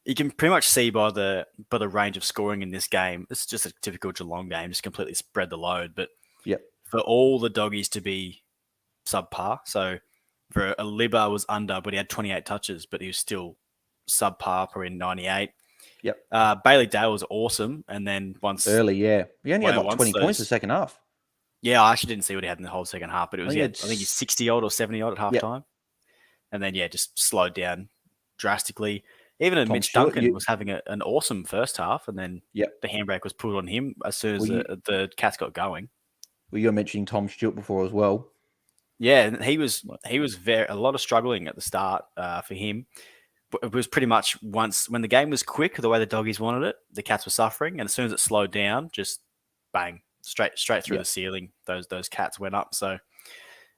You can pretty much see by the range of scoring in this game. It's just a typical Geelong game, just completely spread the load. But for all the doggies to be subpar, so for a Libba was under, but he had 28 touches, but he was still subpar, probably 98. Yep. Bailey Dale was awesome, and then once early, he only had like 20 points the second half. Yeah, I actually didn't see what he had in the whole second half, but it was, I think he's 60 odd or 70 odd at halftime. And then, just slowed down drastically. Even Mitch Duncan was having an awesome first half, and then the handbrake was put on him as soon as the Cats got going. Well, you were mentioning Tom Stewart before as well. Yeah, and he was a lot of struggling at the start for him. But it was pretty much when the game was quick, the way the doggies wanted it, the Cats were suffering, and as soon as it slowed down, just bang. Straight through the ceiling, those Cats went up. So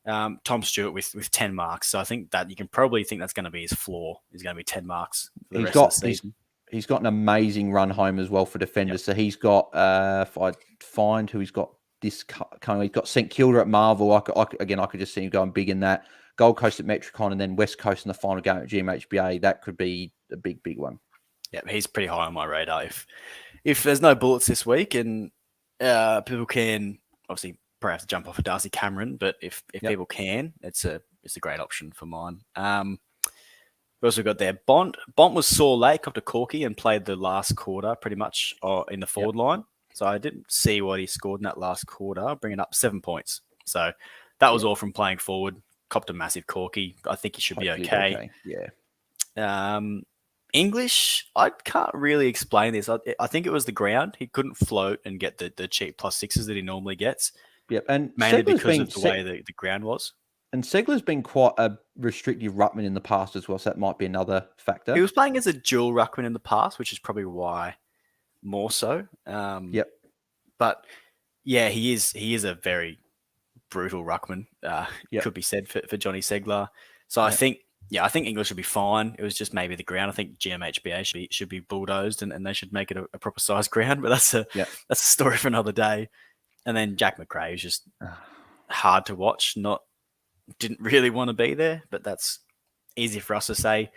Tom Stewart with 10 marks. So I think that you can probably think that's going to be his floor. He's going to be 10 marks for the rest of the season. He's got an amazing run home as well for defenders. So he's got, if I find who he's got this coming, he's got St Kilda at Marvel. I could just see him going big in that. Gold Coast at Metricon, and then West Coast in the final game at GMHBA. That could be a big one. Yeah, he's pretty high on my radar. If there's no bullets this week and people can obviously probably have to jump off of Darcy Cameron, but if people can, it's a great option for mine. We also got there Bont was sore late, copped a corky and played the last quarter pretty much in the forward line. So I didn't see what he scored in that last quarter, bringing up 7 points. So that was all from playing forward. Copped a massive corky. I think he should be okay. Yeah. English, I can't really explain this. I think it was the ground. He couldn't float and get the cheap +6s that he normally gets. Yep, and mainly because of the way the ground was. And Segler's been quite a restrictive ruckman in the past as well, so that might be another factor. He was playing as a dual ruckman in the past, which is probably why more so. But yeah, he is a very brutal ruckman. Could be said for Johnny Segler. So I think English would be fine. It was just maybe the ground. I think GMHBA should be bulldozed and they should make it a proper size ground. But that's a story for another day. And then Jack McRae was just hard to watch. Didn't really want to be there, but that's easy for us to say.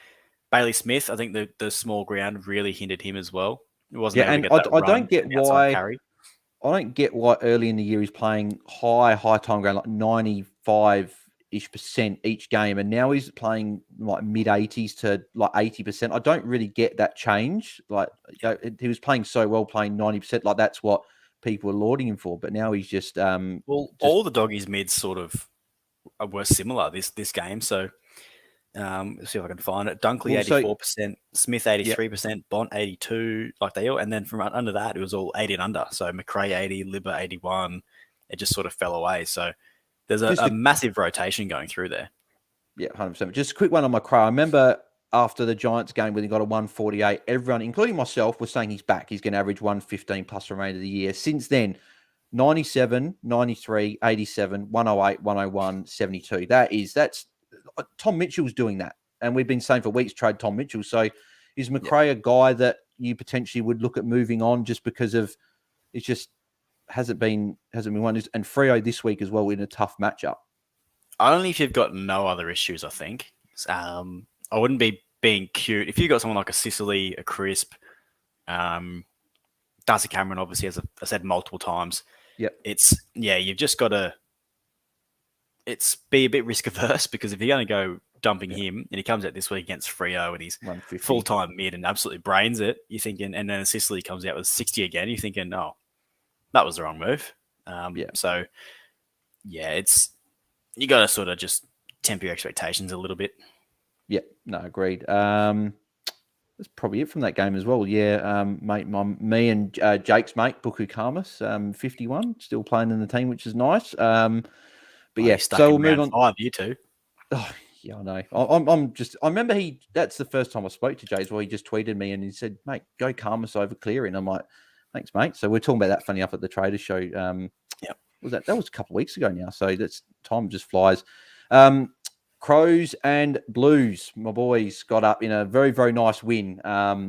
Bailey Smith, I think the small ground really hindered him as well. It wasn't. Yeah, and I don't get why. Carry. I don't get why early in the year he's playing high time ground, like 95-ish% each game. And now he's playing like mid-80s to like 80%. I don't really get that change. Like he was playing so well, playing 90%. Like that's what people are lauding him for. But now he's just... all the doggies mids sort of were similar this game. So let's see if I can find it. Dunkley 84%, Smith 83%, Bont 82%, like they all. And then from under that, it was all 80 and under. So McRae 80, Libber 81. It just sort of fell away. So there's a massive rotation going through there. Yeah, 100%. Just a quick one on McRae. I remember after the Giants game when he got a 148, everyone, including myself, was saying he's back. He's going to average 115 plus the remainder of the year. Since then, 97, 93, 87, 108, 101, 72. That's Tom Mitchell's doing that. And we've been saying for weeks, trade Tom Mitchell. So is McRae a guy that you potentially would look at moving on just because of it's just hasn't been one? And Freo this week as well in a tough matchup. Only if you've got no other issues, I think. I wouldn't be being cute. If you've got someone like a Sicily, a Crisp, Darcy Cameron, obviously, as I said multiple times, you've just got to be a bit risk averse because if you're going to go dumping him and he comes out this week against Freo and he's full-time mid and absolutely brains it, you're thinking, and then Sicily comes out with 60 again, you're thinking, oh, that was the wrong move. So, it's you got to sort of just temper your expectations a little bit. Yeah, no, agreed. That's probably it from that game as well. Yeah, me and Jake's mate, Buku Karmas, 51, still playing in the team, which is nice. But so we'll move on. 5, you two. Oh, yeah, I know. I remember that's the first time I spoke to Jay as well. He just tweeted me and he said, mate, go Karmas over clearing. I'm like, thanks, mate. So we're talking about that funny up at the Trader Show. That was a couple of weeks ago now. So that's time just flies. Crows and Blues, my boys, got up in a very, very nice win,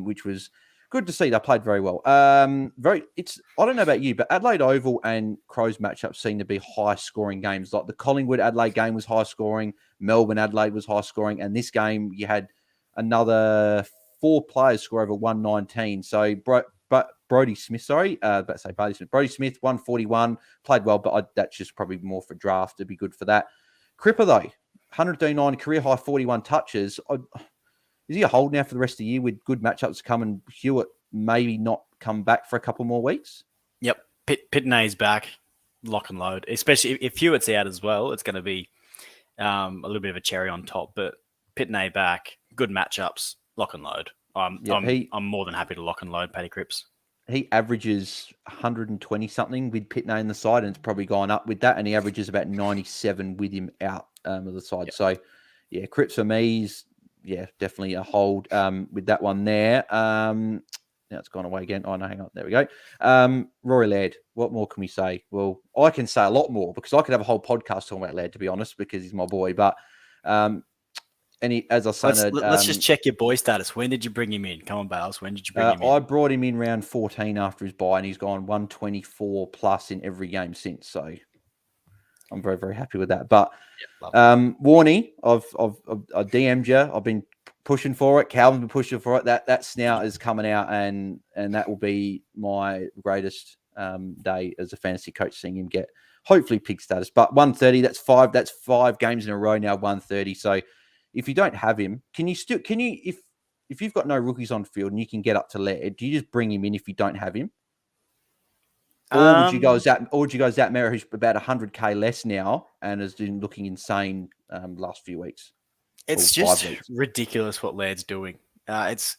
which was good to see. They played very well. I don't know about you, but Adelaide Oval and Crows matchups seem to be high-scoring games. Like the Collingwood Adelaide game was high-scoring, Melbourne Adelaide was high-scoring, and this game you had another 4 players score over 119. So Brody Smith, Brody Smith, 141, played well, but that's just probably more for draft. It'd be good for that. Cripper, though, 139, career high 41 touches. Is he a hold now for the rest of the year with good matchups to come and Hewitt maybe not come back for a couple more weeks? Yep. Pitney's back, lock and load. Especially if Hewitt's out as well, it's going to be a little bit of a cherry on top. But Pitney back, good matchups, lock and load. I'm more than happy to lock and load Paddy Cripps. He averages 120 something with Pitney in the side, and it's probably gone up with that. And he averages about 97 with him out of the side. Yep. So, yeah, Cripps for me is definitely a hold with that one there. Now it's gone away again. Oh, no, hang on. There we go. Rory Laird, what more can we say? Well, I can say a lot more because I could have a whole podcast talking about Laird, to be honest, because he's my boy. But as I said, let's just check your boy status. When did you bring him in? Come on, Bales. When did you bring him in? I brought him in round 14 after his bye, and he's gone 124 plus in every game since. So I'm very, very happy with that. But Warnie, I've DM'd you. I've been pushing for it. Calvin's been pushing for it. That snout is coming out, and that will be my greatest day as a fantasy coach, seeing him get hopefully pig status. But 130, that's 5 games in a row now, 130. So if you don't have him, if you've got no rookies on field and you can get up to Laird, do you just bring him in if you don't have him? Or would you go Zach Merritt, who's about 100k less now and has been looking insane last few weeks? It's just ridiculous what Laird's doing. It's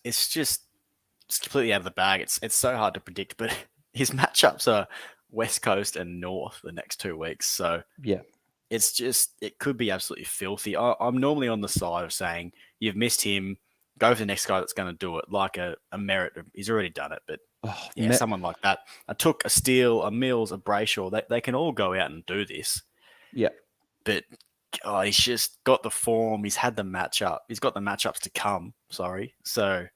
completely out of the bag. It's so hard to predict, but his matchups are West Coast and North the next 2 weeks. So yeah, it could be absolutely filthy. I'm normally on the side of saying you've missed him, go for the next guy that's going to do it, like a Merritt. He's already done it, but someone like that. I took a Steele, a Mills, a Brayshaw. They can all go out and do this. Yeah. But he's just got the form. He's had the matchup. He's got the matchups to come. Sorry. So,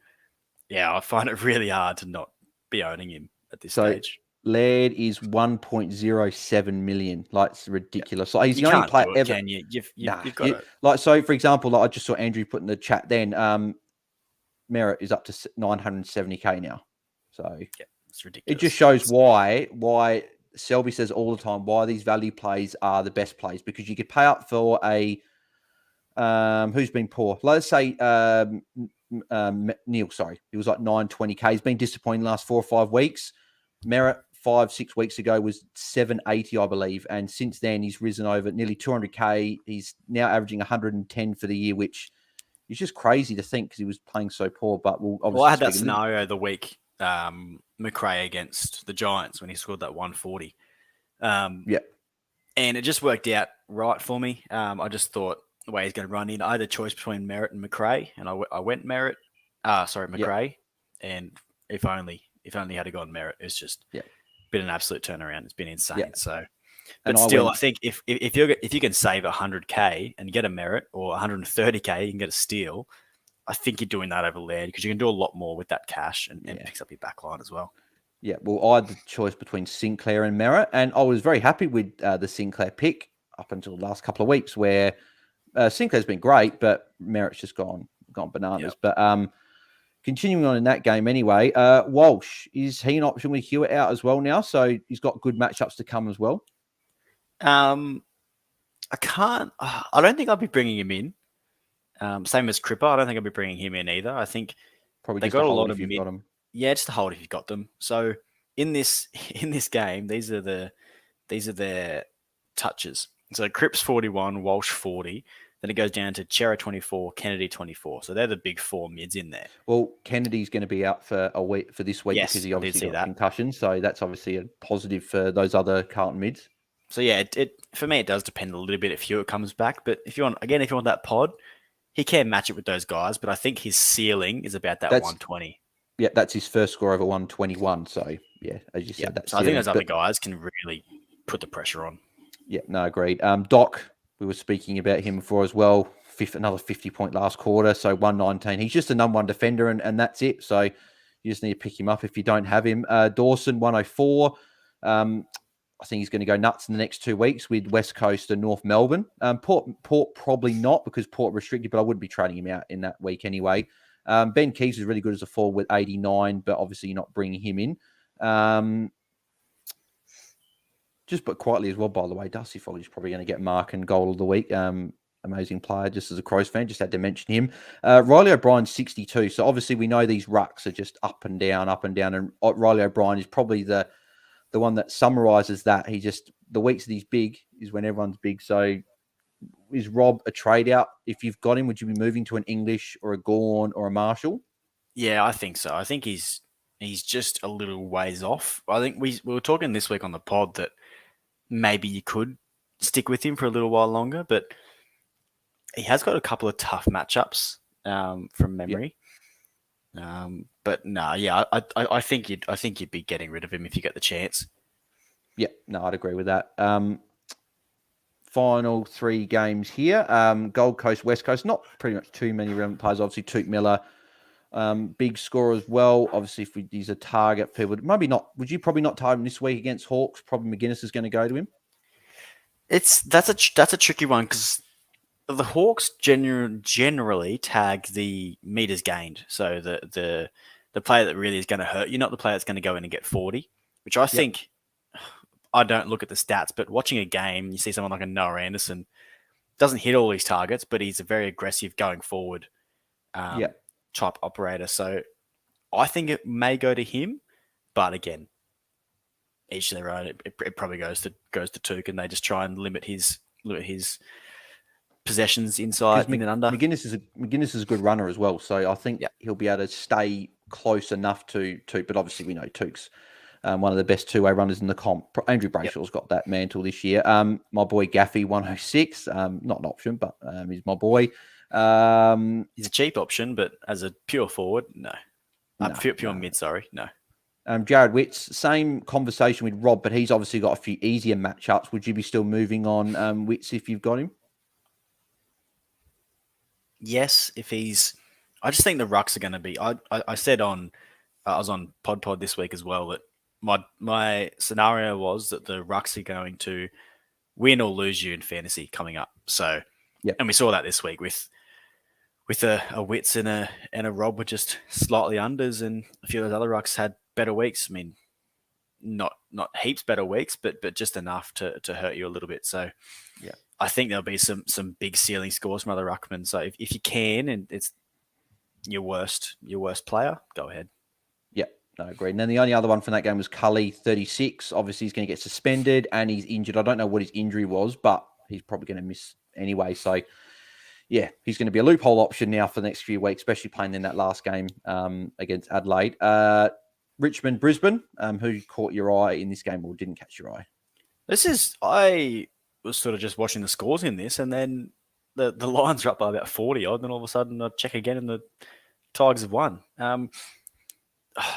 I find it really hard to not be owning him at this stage. Laird is 1.07 million. Like, it's ridiculous. Like, he's the only player ever. Can you? You've got to. Like, so for example, like I just saw Andrew put in the chat then, Merritt is up to 970k now. So It's ridiculous. It just shows why Selby says all the time why these value plays are the best plays, because you could pay up for a who's been poor. Let's say Neil. Sorry, he was like 920k. He's been disappointing the last 4 or 5 weeks. Merritt 5-6 weeks ago was 780, I believe, and since then he's risen over nearly 200k. He's now averaging 110 for the year, which is just crazy to think because he was playing so poor. But we'll obviously I had that scenario the week McRae against the Giants when he scored that 140. Yeah. And it just worked out right for me. I just thought the way he's going to run in, I had a choice between Merritt and McRae, and I went McRae. And if only had gone Merritt, it's just been an absolute turnaround. It's been insane. Yeah. So, but still, I think if you can save 100k and get a Merritt, or 130k, you can get a steal. I think you're doing that over Laird because you can do a lot more with that cash and picks up your back line as well. Yeah, well, I had the choice between Sinclair and Merritt, and I was very happy with the Sinclair pick up until the last couple of weeks, where Sinclair's been great, but Merritt's just gone bananas. Yep. But continuing on in that game anyway, Walsh, is he an option with Hewitt out as well now? So he's got good matchups to come as well. I don't think I'll be bringing him in. Same as Cripper. I don't think I'll be bringing him in either. I think probably they got a lot of mid. Got them. Yeah, just to hold if you've got them. So in this game, these are their touches. So Cripps 41, Walsh 40. Then it goes down to Chera 24, Kennedy 24. So they're the big 4 mids in there. Well, Kennedy's going to be out for a week for this week because he obviously got a concussion. So that's obviously a positive for those other Carlton mids. So yeah, it for me it does depend a little bit if Hewitt comes back. But if you want that pod, he can match it with those guys. But I think his ceiling is about that 120. Yeah, that's his first score over 121. So yeah, as you said, that's. So I think those other guys can really put the pressure on. Yeah, no, agreed. Doc, we were speaking about him before as well. Another 50-point last quarter, so 119. He's just a number 1 defender, and that's it. So you just need to pick him up if you don't have him. Dawson 104. I think he's going to go nuts in the next 2 weeks with West Coast and North Melbourne. Port probably not because Port restricted, but I wouldn't be trading him out in that week anyway. Ben Keys is really good as a forward with 89, but obviously you're not bringing him in. Just but quietly as well, by the way, Dusty Fogg is probably going to get mark and goal of the week. Amazing player, just as a Crows fan, just had to mention him. Riley O'Brien, 62. So obviously we know these rucks are just up and down. And Riley O'Brien is probably the one that summarises that. The weeks that he's big is when everyone's big. So is Rob a trade out? If you've got him, would you be moving to an English or a Gawn or a Marshall? Yeah, I think so. I think he's just a little ways off. I think we were talking this week on the pod that maybe you could stick with him for a little while longer, but he has got a couple of tough matchups from memory. Yep. But no, yeah, I think you'd be getting rid of him if you get the chance. Yeah, no, I'd agree with that. Final 3 games here. Gold Coast, West Coast, not pretty much too many relevant players. Obviously, Toot Miller, big score as well. Obviously, if he's a target, people maybe not. Would you probably not target him this week against Hawks? Probably McGuinness is going to go to him. That's a tricky one because the Hawks generally tag the meters gained. So the player that really is going to hurt you, not the player that's going to go in and get 40, which I think. I don't look at the stats, but watching a game, you see someone like a Noah Anderson doesn't hit all these targets, but he's a very aggressive going forward type operator. So I think it may go to him, but again, each to their own. It probably goes to Took, and they just try and limit his possessions inside in and under. McGuinness is a good runner as well, so I think he'll be able to stay close enough to Took. But obviously, we know Took's one of the best 2-way runners in the comp. Andrew Brayshaw's got that mantle this year. My boy Gaffey, 106. Not an option, but he's my boy. He's a cheap option, but as a pure forward, no. Pure mid, sorry, no. Jared Witts, same conversation with Rob, but he's obviously got a few easier matchups. Would you be still moving on Witts if you've got him? Yes, if he's... I just think the rucks are going to be... I said I was on Pod this week as well that my scenario was that the rucks are going to win or lose you in fantasy coming up. So, and we saw that this week with a Witts and a Rob were just slightly unders, and a few of those other rucks had better weeks. I mean, not heaps better weeks, but just enough to hurt you a little bit. So Yeah. I think there'll be some big ceiling scores from other ruckmen. So if you can, and it's your worst player, go ahead. Yeah, no, agreed. And then the only other one from that game was Cully, 36. Obviously, he's going to get suspended and he's injured. I don't know what his injury was, but he's probably going to miss anyway. So, yeah, he's going to be a loophole option now for the next few weeks, especially playing in that last game against Adelaide. Richmond, Brisbane, who caught your eye in this game or didn't catch your eye? I was sort of just watching the scores in this, and then the Lions are up by about 40 odd, and then all of a sudden I check again and the Tigers have won.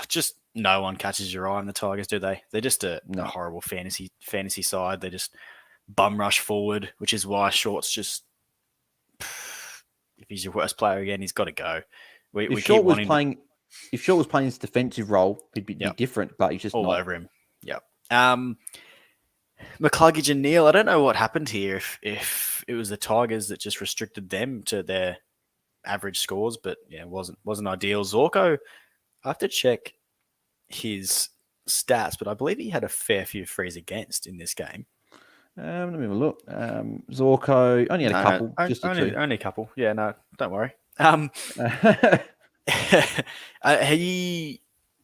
Just no one catches your eye on the Tigers, do they? They're just a horrible fantasy side. They just bum rush forward, which is why Short's just, if he's your worst player again, he's got to go. If Short was playing his defensive role, he'd be different, but he's just all over him. Yep. McCluggage and Neal, I don't know what happened here. If it was the Tigers that just restricted them to their average scores, but yeah, it wasn't ideal. Zorko, I have to check his stats, but I believe he had a fair few frees against in this game. Let me have a look. Zorko only had a couple. Only a couple. Yeah, no, don't worry.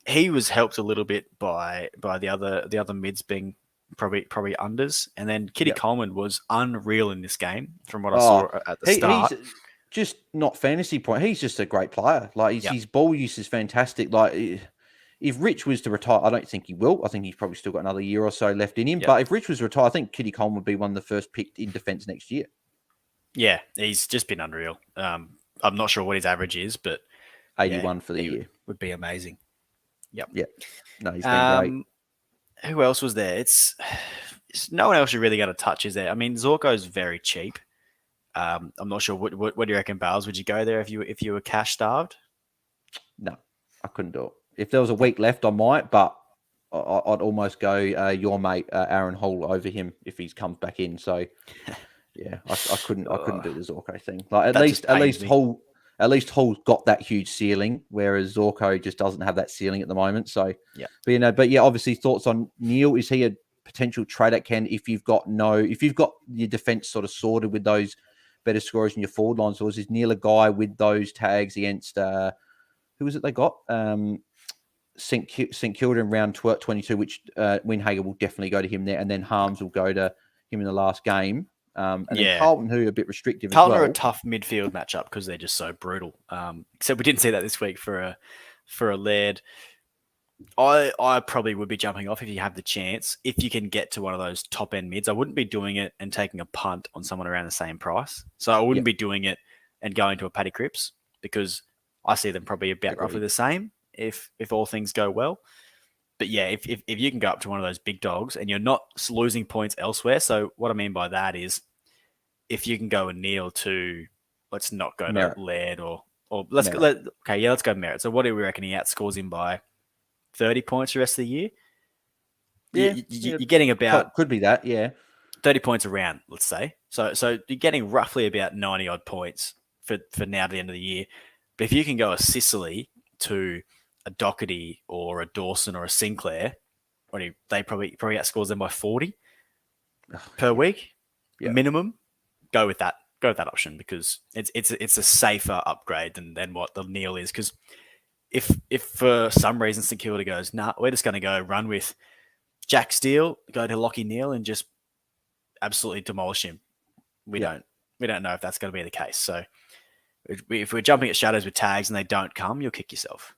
He was helped a little bit by the other mids being probably unders, and then Kitty Coleman was unreal in this game from what I saw at the start. He's just not fantasy point. He's just a great player. Like his ball use is fantastic. Like if Rich was to retire, I don't think he will. I think he's probably still got another year or so left in him. But if Rich was to retire, I think Kitty Coleman would be one of the first picked in defence next year. Yeah, he's just been unreal. I'm not sure what his average is, but 81 for the year would be amazing. Yep. Yeah. No, he's been great. Who else was there? It's no one else you're really going to touch, is there? I mean, Zorko's very cheap. I'm not sure. What do you reckon, Bales? Would you go there if you were cash starved? No, I couldn't do it. If there was a week left, I might, but I'd almost go your mate Aaron Hall over him if he comes back in. So yeah, I couldn't do the Zorko thing. Like at least Hall's got that huge ceiling, whereas Zorko just doesn't have that ceiling at the moment. So yeah, but obviously thoughts on Neal. Is he a potential trade at Ken if you've got your defense sort of sorted with those better scorers in your forward line? So is Neal a guy with those tags against who was it they got? St Kilda in round 22, which Windhager will definitely go to him there, and then Harms will go to him in the last game. And then Carlton, who are a bit restrictive Carlton as well. Are a tough midfield matchup because they're just so brutal. Except we didn't see that this week for a Laird. I probably would be jumping off if you have the chance. If you can get to one of those top end mids, I wouldn't be doing it and taking a punt on someone around the same price. So I wouldn't be doing it and going to a Paddy Cripps because I see them probably about roughly the same if all things go well. But yeah, if you can go up to one of those big dogs and you're not losing points elsewhere. So what I mean by that is if you can go and kneel to, let's not go Merritt. to Laird or let's go Merritt. So what do we reckon he outscores him by? 30 points the rest of the year? Yeah. You're getting about... Could be that, yeah. 30 points around, let's say. So you're getting roughly about 90 odd points for now to the end of the year. But if you can go a Sicily to a Doherty or a Dawson or a Sinclair, they probably outscores them by 40 per week minimum. Go with that option because it's a safer upgrade than what the Neal is. Because if for some reason St Kilda goes, we're just going to go run with Jack Steele, go to Lachie Neale and just absolutely demolish him. We don't know if that's going to be the case. So if we're jumping at shadows with tags and they don't come, you'll kick yourself.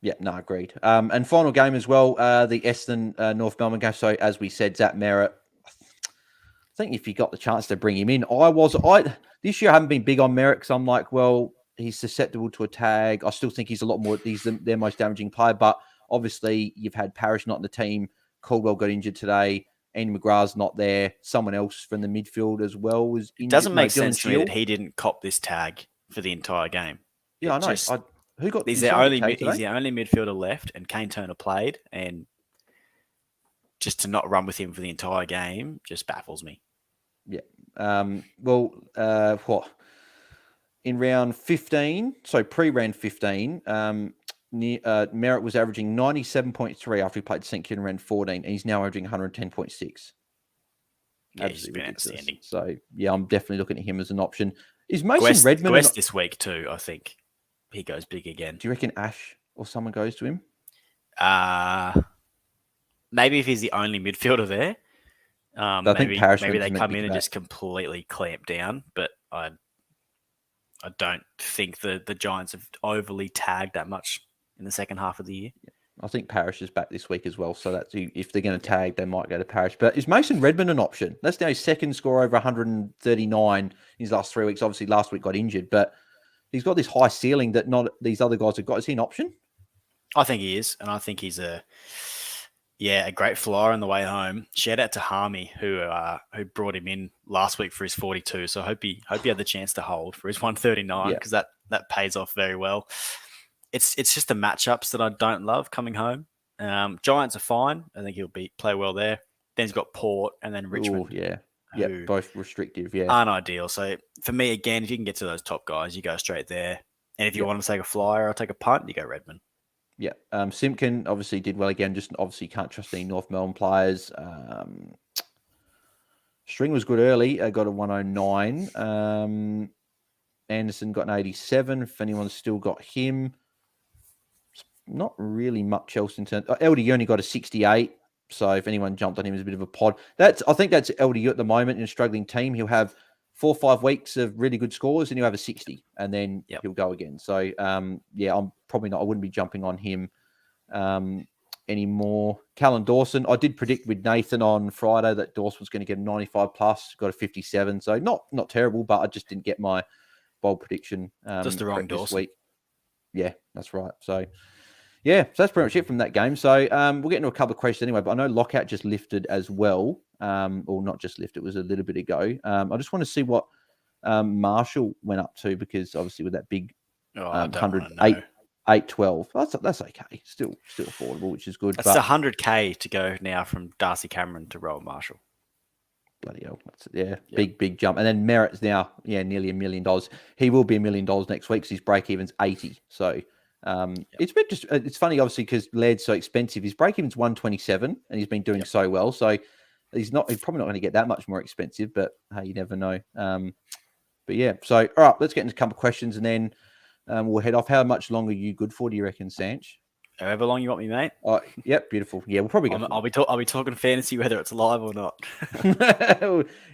Yeah, no, agreed. And final game as well, the Essendon North Melbourne game. So as we said, Zach Merritt, I think if you got the chance to bring him in, this year I haven't been big on Merritt because I'm like, well, he's susceptible to a tag. I still think he's their most damaging player. But obviously, you've had Parrish not in the team. Caldwell got injured today. Andy McGrath's not there. Someone else from the midfield as well was injured. It doesn't make sense to me that he didn't cop this tag for the entire game. Yeah, I know. Who got? He's the only midfielder left, and Kane Turner played, and just to not run with him for the entire game just baffles me. Yeah. What? In round 15, so pre-round 15, Merritt was averaging 97.3 after he played St Kilda around 14, and he's now averaging 110.6. Yeah, he's been outstanding. So, yeah, I'm definitely looking at him as an option. Is Mason Redmond... Guest this week too, I think. He goes big again. Do you reckon Ash or someone goes to him? Maybe if he's the only midfielder there. Maybe they come in and just completely clamp down, but I don't think the Giants have overly tagged that much in the second half of the year. I think Parrish is back this week as well, so that's if they're going to tag, they might go to Parrish. But is Mason Redmond an option? That's now his second score over 139 in his last 3 weeks. Obviously, last week got injured, but he's got this high ceiling that not these other guys have got. Is he an option? I think he is, and I think he's a great flyer on the way home. Shout out to Harmy, who brought him in last week for his 42. So I hope he had the chance to hold for his 139 because that pays off very well. It's just the matchups that I don't love coming home. Giants are fine. I think he'll play well there. Then he's got Port and then Richmond. Ooh, yeah, both restrictive. Yeah, aren't ideal. So for me, again, if you can get to those top guys, you go straight there. And if you want to take a flyer or take a punt, you go Redmond. Yeah, Simpkin obviously did well again. Just obviously can't trust any North Melbourne players. String was good early. Got a 109. Anderson got an 87. If anyone's still got him, not really much else in terms. LDU only got a 68. So if anyone jumped on him as a bit of a pod, I think that's LDU at the moment in a struggling team. He'll have 4 or 5 weeks of really good scores and he'll have a 60 and then he'll go again. So, I'm probably not, I wouldn't be jumping on him anymore. Callan Dawson, I did predict with Nathan on Friday that Dawson was going to get a 95 plus, got a 57. So not terrible, but I just didn't get my bold prediction. Just the wrong Dawson. Week. Yeah, that's right. So, so that's pretty much it from that game. So we'll get into a couple of questions anyway, but I know Lockout just lifted as well. Or not just lifted, it was a little bit ago. I just want to see what Marshall went up to because obviously with that big 812, that's okay. Still affordable, which is good. That's 100K to go now from Darcy Cameron to Rowan Marshall. Bloody hell. Big jump. And then Merritt's now, nearly $1 million. He will be $1 million next week because his break-even's 80. So it's funny, obviously, because Laird's so expensive. His break-even's 127 and he's been doing so well. So he's probably not going to get that much more expensive, but hey, you never know. So all right, let's get into a couple of questions and then we'll head off. How much longer are you good for, do you reckon, Sanch? However long you want me, mate. Oh, yep, beautiful. Yeah, we'll probably go. I'll be talking fantasy whether it's live or not.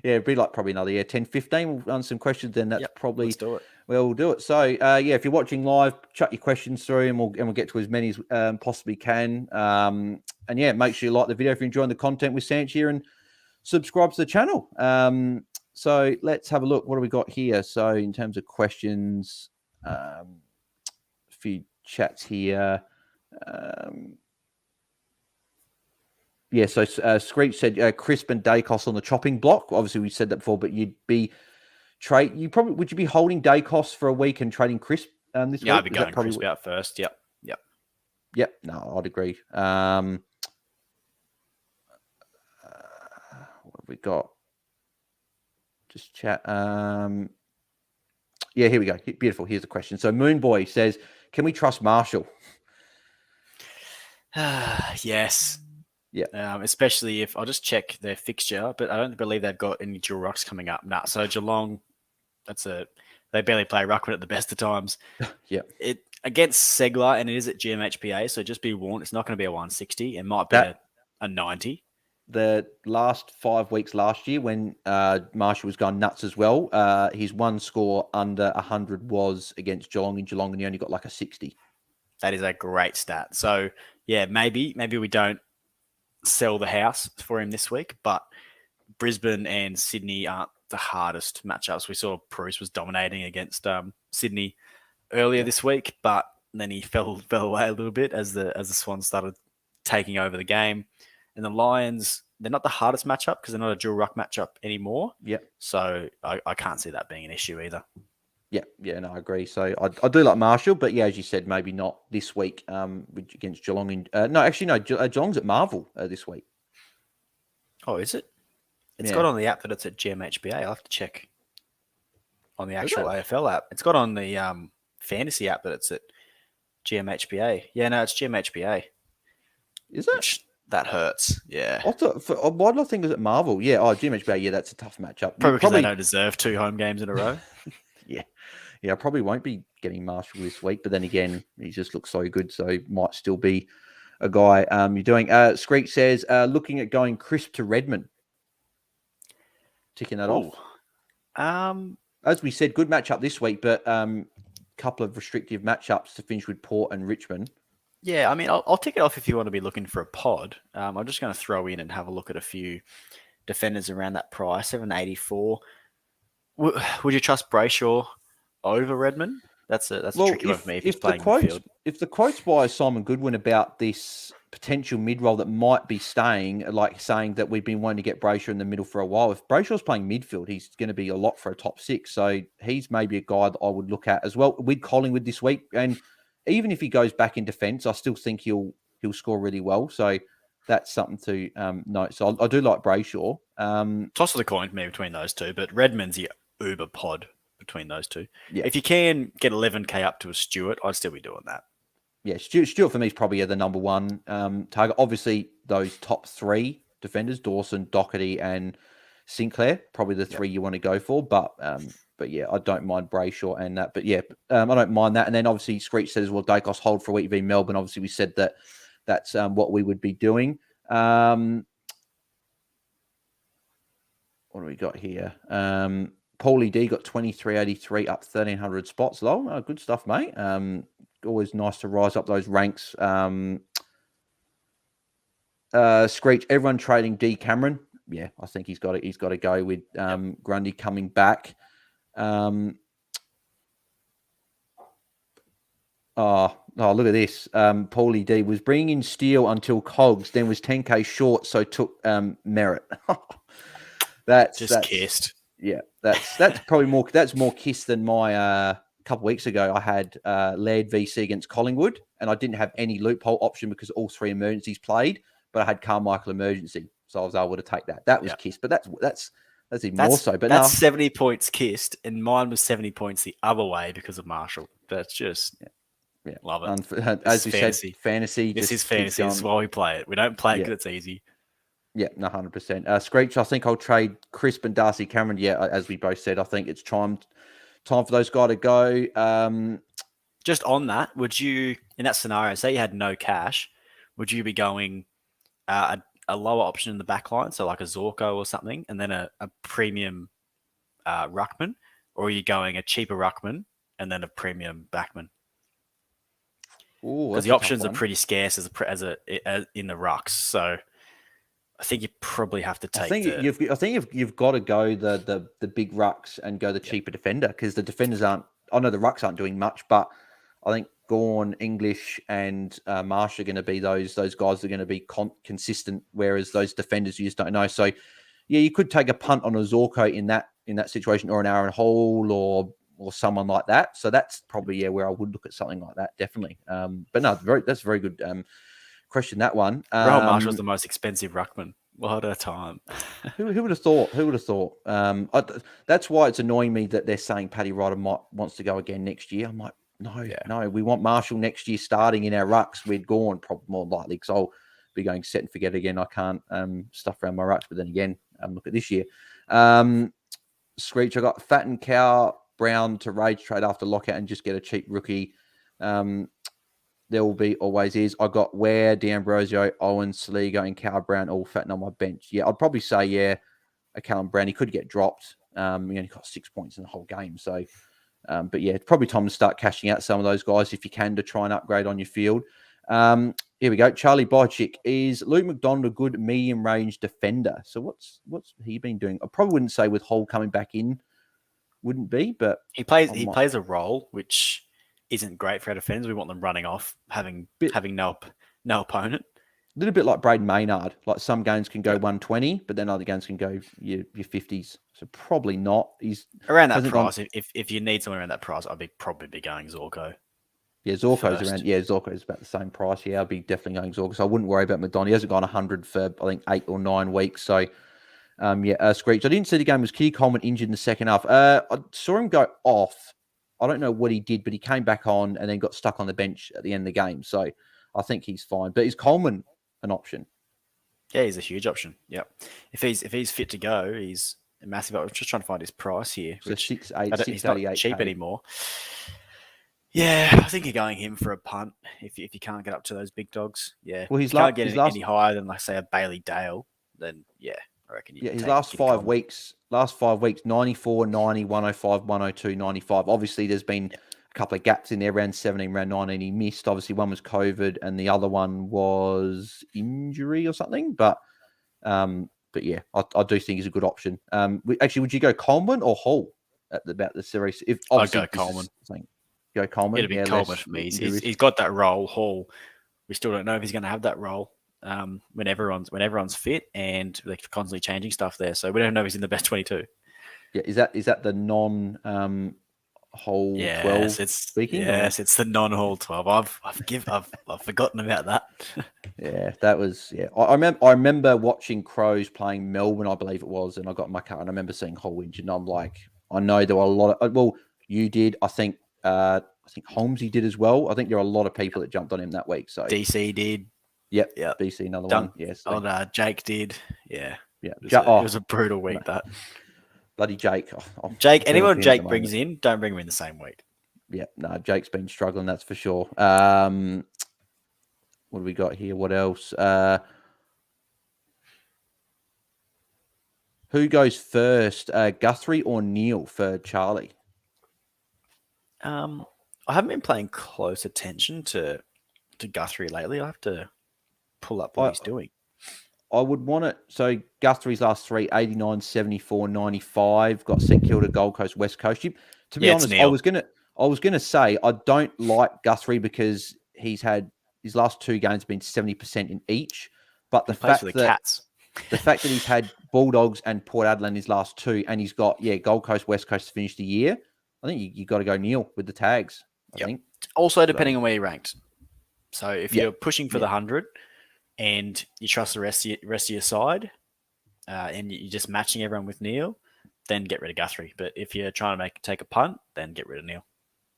It'd be like probably another 10, 15. We'll run some questions. Then that's probably. Let's do it. We'll do it. So if you're watching live, chuck your questions through, and we'll get to as many as possibly can. Make sure you like the video if you're enjoying the content with Sanch here, and subscribe to the channel. So let's have a look. What do we got here? So in terms of questions, a few chats here. Screech said Crisp and Dacos on the chopping block. Obviously, we said that before, but would you be holding Dacos for a week and trading Crisp this week? Yeah, I'd be going Crisp out first. Yep. No, I'd agree. What have we got? Just chat. Here we go. Beautiful. Here's a question. So Moonboy says, can we trust Marshall? Yes. Yeah. Especially if I'll just check their fixture, but I don't believe they've got any dual rucks coming up. Nah. So Geelong, they barely play ruckman at the best of times. Yeah. It against Segler, and it is at GMHPA, so just be warned, it's not going to be a 160. It might be a 90. The last 5 weeks last year when Marshall was going nuts as well, his one score under 100 was against Geelong in Geelong, and he only got like a 60. That is a great stat. So, maybe we don't sell the house for him this week, but Brisbane and Sydney aren't the hardest matchups. We saw Bruce was dominating against Sydney earlier this week, but then he fell away a little bit as the Swans started taking over the game. And the Lions, they're not the hardest matchup because they're not a dual ruck matchup anymore. Yep. So I can't see that being an issue either. Yeah, no, I agree. So I do like Marshall, but as you said, maybe not this week against Geelong. Geelong's at Marvel this week. Oh, is it? It's got on the app that it's at GMHBA. I'll have to check on the actual AFL app. It's got on the fantasy app that it's at GMHBA. Yeah, no, it's GMHBA. Is it? Which, that hurts. Yeah. I thought, why did I think it was at Marvel? Yeah, GMHBA. Yeah, that's a tough matchup. Probably because they don't deserve 2 home games in a row. Yeah, I probably won't be getting Marshall this week, but then again, he just looks so good, so he might still be a guy you're doing. Screech says, looking at going Crisp to Redmond. Ticking that off. As we said, good matchup this week, but couple of restrictive matchups to finish with Port and Richmond. Yeah, I mean, I'll tick it off if you want to be looking for a pod. I'm just going to throw in and have a look at a few defenders around that price, 784. Would you trust Brayshaw over Redmond? That's a tricky one for me if he's playing midfield. If the quotes by Simon Goodwin about this potential mid-roll that might be staying, like saying that we've been wanting to get Brayshaw in the middle for a while, if Brayshaw's playing midfield, he's going to be a lot for a top 6. So he's maybe a guy that I would look at as well with Collingwood this week. And even if he goes back in defence, I still think he'll score really well. So that's something to note. So I do like Brayshaw. Toss of the coin for me between those two, but Redmond's the uber pod between those two. Yeah. If you can get 11K up to a Stewart, I'd still be doing that. Yeah, Stewart for me is probably the number one target. Obviously, those top 3 defenders, Dawson, Doherty, and Sinclair, probably the 3 you want to go for. But yeah, I don't mind Brayshaw and that. But yeah, I don't mind that. And then obviously, Screech says, well, Dacos hold for a week v Melbourne. Obviously, we said that's what we would be doing. What do we got here? Paulie D got 2383 up 1,300 spots. Oh, good stuff, mate. Always nice to rise up those ranks. Screech, everyone trading D Cameron. Yeah, I think he's got to go with Grundy coming back. Oh, look at this. Paulie D was bringing in Steele until Cogs, then was 10K short, so took Merritt. That's kissed. Yeah, that's probably more. That's more kiss than my couple of weeks ago. I had Laird VC against Collingwood, and I didn't have any loophole option because all 3 emergencies played, but I had Carmichael emergency, so I was able to take that. That was kissed, but that's even more so. But that's 70 points kissed, and mine was 70 points the other way because of Marshall. That's just love it. As you said, fantasy. This is fantasy. This is why we play it. We don't play it because it's easy. Yeah, 100%. Screech, I think I'll trade Crisp and Darcy Cameron. Yeah, as we both said, I think it's time for those guys to go. Just on that, would you, in that scenario, say you had no cash, would you be going a lower option in the back line, so like a Zorko or something, and then a premium ruckman, or are you going a cheaper ruckman and then a premium backman? Because the options are pretty scarce as in the rucks, so I think you probably have to take. I think you've got to go the big rucks and go the cheaper defender, because the defenders aren't. I know the rucks aren't doing much, but I think Gawn, English, and Marsh are going to be those guys that are going to be consistent. Whereas those defenders you just don't know. So yeah, you could take a punt on a Zorko in that situation, or an Aaron Hall, or someone like that. So that's probably where I would look at something like that, definitely. But no, that's a very good question, that one. Rowan Marshall's the most expensive ruckman. What a time. Who would have thought? Who would have thought? That's why it's annoying me that they're saying Paddy Ryder wants to go again next year. I'm like, no, we want Marshall next year starting in our rucks. We'd gone probably more likely, because I'll be going set and forget again. I can't stuff around my rucks. But then again, look at this year. Screech, I got Fat and Cow Brown to rage trade after lockout and just get a cheap rookie. There will be always is. I got Ware, D'Ambrosio, Owen, Saligo, and Cal Brown all fatting on my bench. Yeah, I'd probably say, a Callum Brown. He could get dropped. He only got 6 points in the whole game. So, but yeah, it's probably time to start cashing out some of those guys if you can, to try and upgrade on your field. Here we go. Charlie Boychik. Is Luke McDonald a good medium range defender? So what's he been doing? I probably wouldn't say with Hull coming back in, wouldn't be, but he plays a role which isn't great for our defenders. We want them running off, having no opponent. A little bit like Braden Maynard. Like some games can go 120, but then other games can go your 50s. So probably not. He's around that price. If you need someone around that price, I'd probably be going Zorko. Yeah, Zorko's around. Yeah, Zorko's about the same price. Yeah, I'd be definitely going Zorko. So I wouldn't worry about McDonald. He hasn't gone 100 for, I think, 8 or 9 weeks. So, Screech. I didn't see the game. Was Keir Coleman injured in the second half? I saw him go off I don't know what he did, but he came back on and then got stuck on the bench at the end of the game. So I think he's fine. But is Coleman an option? Yeah, he's a huge option. Yep. If he's fit to go, he's a massive. I'm just trying to find his price here. So Which 688. he's not cheap anymore. Yeah, I think you're going him for a punt if you can't get up to those big dogs. Yeah, well, if you can't get any higher than like say a Bailey Dale, then yeah, I reckon. His last 5 weeks, 94, 90, 105, 102, 95. Obviously, there's been a couple of gaps in there. Round 17, round 19, he missed. Obviously, one was COVID, and the other one was injury or something. But yeah, I do think he's a good option. Actually, would you go Coleman or Hall at about the series? If I'd go Coleman. Go Coleman. It'd be Coleman for me. He's got that role. Hall, we still don't know if he's going to have that role when everyone's fit, and they're constantly changing stuff there. So we don't know if he's in the best 22. Yeah, is that the non Hall 12 speaking? Yes, it's the non Hall 12. I've forgotten about that. Yeah, that was I remember watching Crows playing Melbourne, I believe it was, and I got in my car and I remember seeing Hall injured, and I'm like, I know there were a lot of you did. I think Holmesy did as well. I think there are a lot of people that jumped on him that week. So DC did. Yep. DC another one. Yes. Jake did. Yeah. Yeah. It was a brutal week that. Bloody Jake. Anyone Jake brings in, don't bring him in the same week. Yeah. No, Jake's been struggling, that's for sure. What do we got here? What else? Who goes first, Guthrie or Neil for Charlie? I haven't been paying close attention to Guthrie lately. I have to pull up what he's doing. I would want it. So Guthrie's last 3, 89, 74, 95. Got St Kilda, Gold Coast, West Coast. To be honest, I was gonna say I don't like Guthrie because he's had his last 2 games been 70% in each. But the fact that he's had Bulldogs and Port Adelaide in his last 2, and he's got Gold Coast, West Coast to finish the year. I think you got to go Neil with the tags. I think. Also, depending on where you ranked. So if you're pushing for the 100 and you trust the rest of your side, and you're just matching everyone with Neil, then get rid of Guthrie. But if you're trying to take a punt, then get rid of Neil.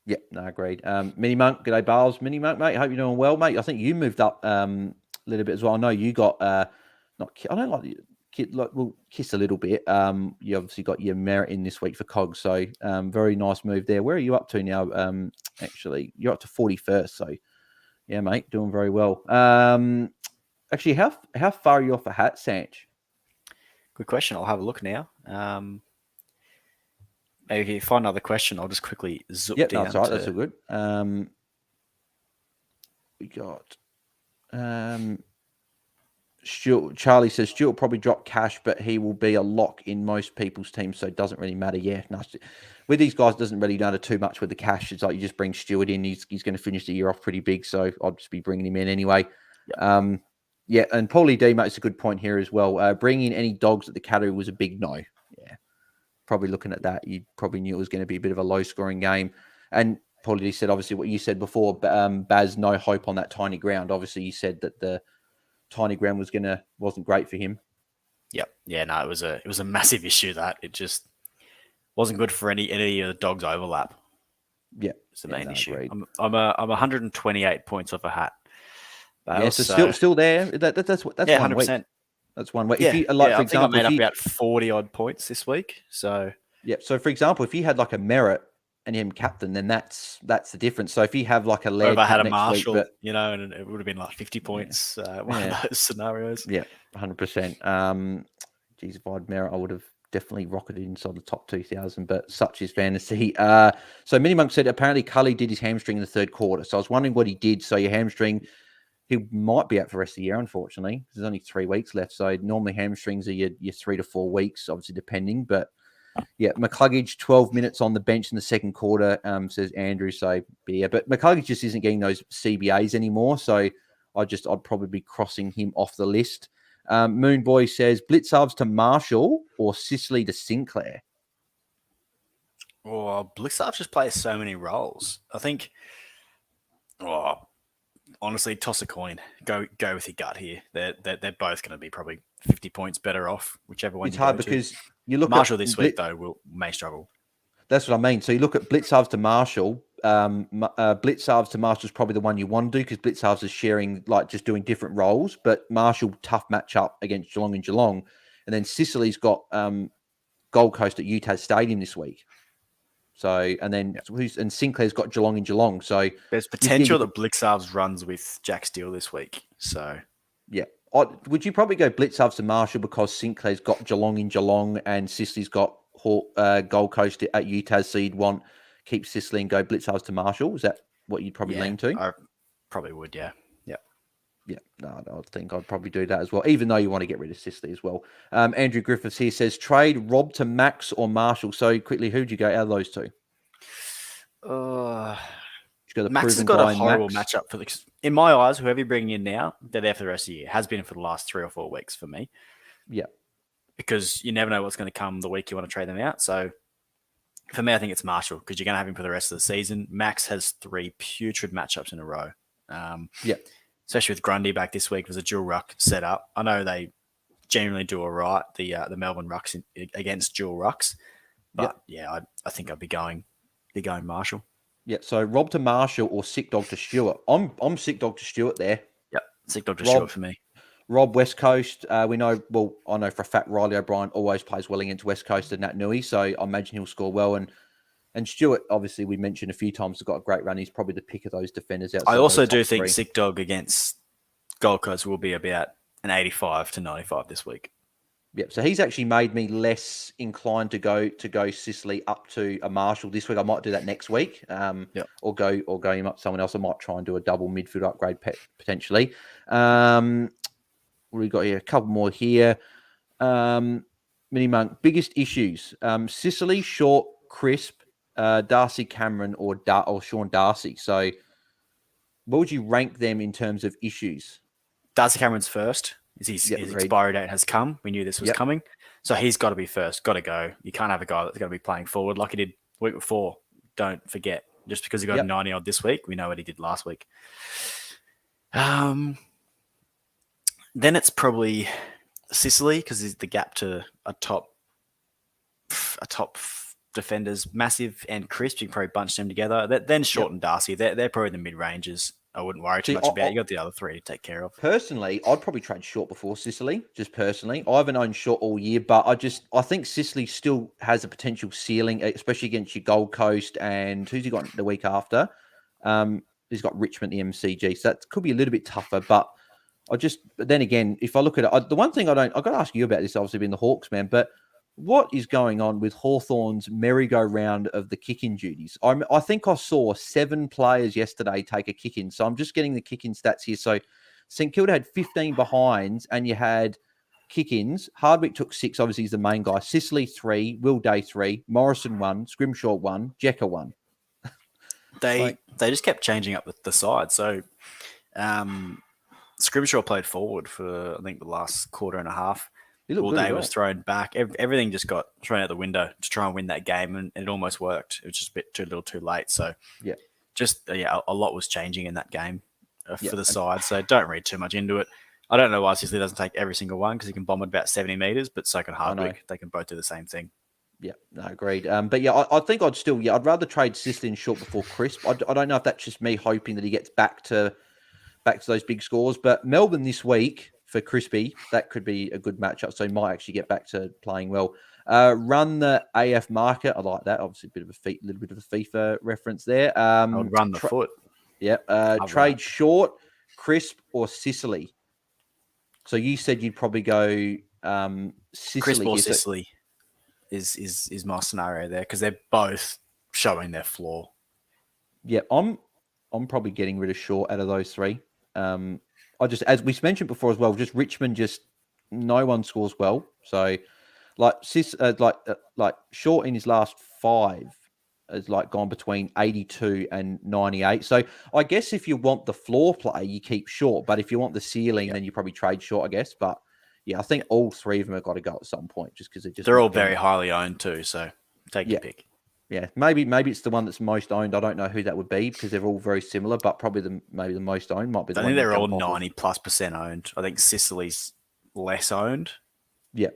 Yep, no, agreed. Mini Monk, g'day Bales. Mini Monk, mate. Hope you're doing well, mate. I think you moved up a little bit as well. I know you got I don't like we'll kiss a little bit. You obviously got your merit in this week for Cog, so very nice move there. Where are you up to now? Actually, you're up to 41st, so yeah, mate, doing very well. Actually, how far are you off a hat, Sanch? Good question. I'll have a look now. Maybe if you find another question, I'll just quickly zoom down. That's all right. That's all good. We got Stewart. Charlie says Stewart will probably drop cash, but he will be a lock in most people's teams, so it doesn't really matter. Yeah, no, with these guys, it doesn't really matter too much with the cash. It's like you just bring Stewart in. He's going to finish the year off pretty big, so I'll just be bringing him in anyway. Yep. Yeah, and Paulie D makes a good point here as well. Bringing in any dogs at the category was a big no. Yeah, probably looking at that, you probably knew it was going to be a bit of a low-scoring game. And Paulie D said, obviously, what you said before, Baz, no hope on that tiny ground. Obviously, you said that the tiny ground wasn't great for him. Yep. Yeah, no, it was a massive issue that it just wasn't good for any of the dogs overlap. Yeah. It's the main issue. I'm 128 points off a hat. So still there. That's 100%. Week. That's 1 week. Yeah, If you, like, for example, I made up about 40 odd points this week. So So for example, if you had like a Merritt and him captain, then that's the difference. So if you have like a Laird, if I had a Marshall, and it would have been like 50 points. One of those scenarios. Yeah, 100%. Geez, if I had Merritt, I would have definitely rocketed inside the top 2,000. But such is fantasy. So Mini Monk said apparently Cully did his hamstring in the third quarter. So I was wondering what he did. So your hamstring. He might be out for the rest of the year, unfortunately. There's only 3 weeks left. So normally hamstrings are your 3 to 4 weeks, obviously depending. But yeah, McCluggage, 12 minutes on the bench in the second quarter, says Andrew. So yeah, but McCluggage just isn't getting those CBAs anymore. So I'd probably be crossing him off the list. Moonboy says Blitzarves to Marshall or Sicily to Sinclair. Oh, Blitzarves just plays so many roles. I think. Honestly, toss a coin. Go with your gut here. They're both going to be probably 50 points better off, whichever one. It's hard because you look Marshall this week though may struggle. That's what I mean. So you look at blitz halves to Marshall. Blitz halves to Marshall is probably the one you want to do because blitz halves is sharing, like just doing different roles. But Marshall, tough matchup against Geelong and Geelong. And then Sicily's got Gold Coast at UTAS Stadium this week. So, and then and Sinclair's got Geelong and Geelong. So there's potential that blitz halves runs with Jack Steele this week. So, yeah. Would you probably go blitz halves to Marshall because Sinclair's got Geelong in Geelong and Sicily's got Gold Coast at UTAS, so you'd want keep Sicily and go blitz halves to Marshall? Is that what you'd probably lean to? I probably would, yeah. Yeah, no, I think I'd probably do that as well, even though you want to get rid of Sicily as well. Andrew Griffiths here says, trade Rob to Max or Marshall. So quickly, who'd you go out of those two? Max has got a horrible matchup for in my eyes, whoever you're bringing in now, they're there for the rest of the year. Has been for the last 3 or 4 weeks for me. Yeah. Because you never know what's going to come the week you want to trade them out. So for me, I think it's Marshall because you're going to have him for the rest of the season. Max has 3 putrid matchups in a row. Especially with Grundy back this week, was a dual ruck setup. I know they generally do all right, the Melbourne rucks against dual rucks. But I think I'd be going Marshall. Yeah, so Rob to Marshall or sick dog to Stewart. I'm sick dog to Stewart there. Yep, sick dog to Stewart for me. Rob, West Coast. We know, well, I know for a fact Riley O'Brien always plays well against West Coast and Nat Nui, so I imagine he'll score well. And Stewart, obviously, we mentioned a few times, has got a great run. He's probably the pick of those defenders out. I also do think sick dog against Gold Coast will be about an 85 to 95 this week. Yep. So he's actually made me less inclined to go Sicily up to a Marshall this week. I might do that next week. Or go him up to someone else. I might try and do a double midfield upgrade potentially. What do we got here? A couple more here. Mini Monk, biggest issues. Sicily, Short, Crisp, Darcy Cameron, or Sean Darcy. So what would you rank them in terms of issues? Darcy Cameron's first. His expiry date has come. We knew this was coming. So he's got to be first. Got to go. You can't have a guy that's going to be playing forward like he did the week before. Don't forget. Just because he got 90-odd this week, we know what he did last week. Then it's probably Sicily because the gap to a top defender's massive, and Crisp. You can probably bunch them together. Then Short and Darcy. They're probably the mid-ranges. I wouldn't worry too much about. You got the other 3 to take care of. Personally, I'd probably trade Short before Sicily. Just personally, I haven't owned Short all year, but I think Sicily still has a potential ceiling, especially against your Gold Coast and who's he got the week after? He's got Richmond, the MCG, so that could be a little bit tougher. But then again, if I look at it, the one thing I've got to ask you about this, obviously being the Hawks, man, but what is going on with Hawthorn's merry-go-round of the kick-in duties? I think I saw 7 players yesterday take a kick-in. So I'm just getting the kick-in stats here. So St Kilda had 15 behinds and you had kick-ins. Hardwick took 6. Obviously, he's the main guy. Sicily 3. Will Day 3. Morrison 1. Scrimshaw 1. Jekka 1. They just kept changing up the side. So Scrimshaw played forward for, I think, the last quarter and a half. All day was thrown back. Everything just got thrown out the window to try and win that game, and it almost worked. It was just a bit too little, too late. So, a lot was changing in that game for the side. So don't read too much into it. I don't know why Sicily doesn't take every single one because he can bomb at about 70 meters, but so can Hardwick. They can both do the same thing. Yeah, no, agreed. But yeah, I think I'd rather trade Sicily and Short before Crisp. I don't know if that's just me hoping that he gets back to those big scores, but Melbourne this week for Crispy, that could be a good matchup. So he might actually get back to playing well. Run the AF market. I like that. Obviously, a little bit of a FIFA reference there. I would run the foot. Yeah. Trade Short, Crisp, or Sicily. So you said you'd probably go Sicily. Crisp or Sicily is my scenario there because they're both showing their flaw. Yeah, I'm probably getting rid of Short out of those 3. As we mentioned before as well, just Richmond, no one scores well. So, like Short in his last 5 has gone between 82 and 98. So I guess if you want the floor play, you keep Short, but if you want the ceiling, then you probably trade Short, I guess. But yeah, I think all 3 of them have got to go at some point, just because they're all very highly owned too. So take your pick. Yeah, maybe it's the one that's most owned. I don't know who that would be because they're all very similar, but probably maybe the most owned might be. I think they're all 90+% owned. I think Sicily's less owned. Yeah,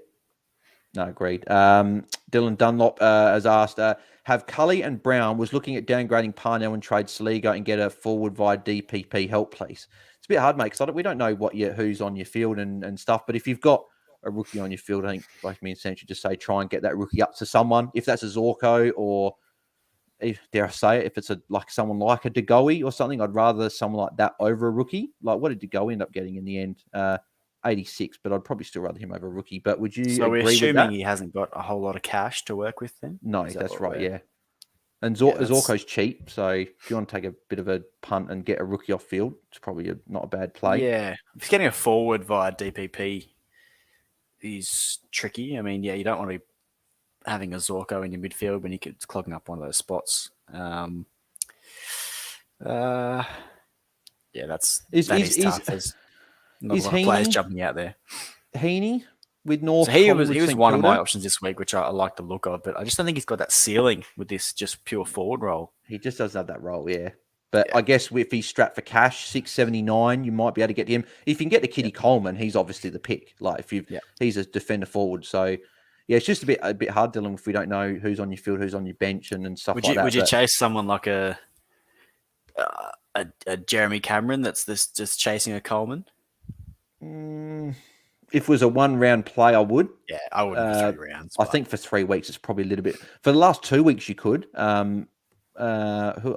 No, agreed. Dylan Dunlop has asked, have Cully and Brown was looking at downgrading Parnell and trade Saligo and get a forward via DPP help, please? It's a bit hard, mate, because we don't know who's on your field and stuff. But if you've got a rookie on your field, I think, like me and Sanch just say, try and get that rookie up to someone. If that's a Zorko or, dare I say it, if it's someone like a DeGoey or something, I'd rather someone like that over a rookie. Like, what did DeGoey end up getting in the end? 86, but I'd probably still rather him over a rookie. But would you So agree we're assuming with that? he hasn't got a whole lot of cash to work with then? No, that's right, yeah. And Yeah, Zorko's cheap, so if you want to take a bit of a punt and get a rookie off field, it's probably not a bad play. Yeah, if getting a forward via DPP is tricky. I mean, yeah, you don't want to be having a Zorko in your midfield when it's clogging up one of those spots. Yeah, that is tough. There's not a lot of players jumping out there. Heaney with North. So he was one of my options this week, which I like the look of, but I just don't think he's got that ceiling with this just pure forward role. He just doesn't have that role, yeah. But yeah. I guess if he's strapped for cash, 679, you might be able to get him. If you can get to Kitty Coleman, he's obviously the pick. Like he's a defender forward, so yeah, it's just a bit hard, Dylan, if we don't know who's on your field, who's on your bench, and stuff like that. Would you chase someone like a Jeremy Cameron that's just chasing a Coleman? If it was a 1 round play, I would. Yeah, I wouldn't for 3 rounds. I think for 3 weeks, it's probably a little bit. For the last 2 weeks, you could. Who did I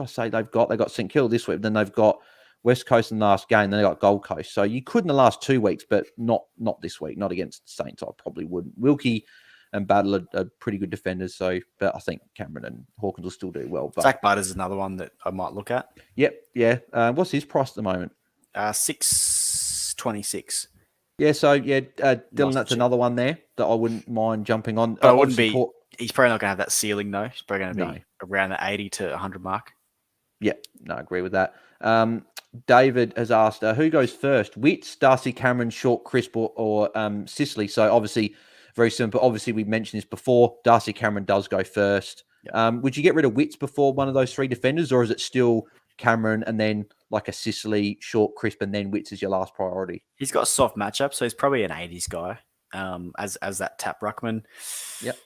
say they've got? They got St Kilda this week. Then they've got West Coast in the last game. Then they got Gold Coast. So you could in the last 2 weeks, but not this week. Not against Saints. I probably wouldn't. Wilkie and Battle are pretty good defenders. So, but I think Cameron and Hawkins will still do well. But Zach Butter's another one that I might look at. Yep. Yeah. What's his price at the moment? 626. Yeah. So yeah, Dylan, that's another one there that I wouldn't mind jumping on. But I wouldn't be. He's probably not going to have that ceiling though. He's probably going to be around the 80 to 100 mark. Yeah. No, I agree with that. David has asked, who goes first? Witts, Darcy Cameron, Short, Crisp, or Sicily? So obviously very simple. Obviously, we mentioned this before. Darcy Cameron does go first. Yep. Would you get rid of Witts before one of those 3 defenders, or is it still Cameron and then like a Sicily, Short, Crisp, and then Witts is your last priority? He's got a soft matchup, so he's probably an 80s guy as that tap ruckman. Yep.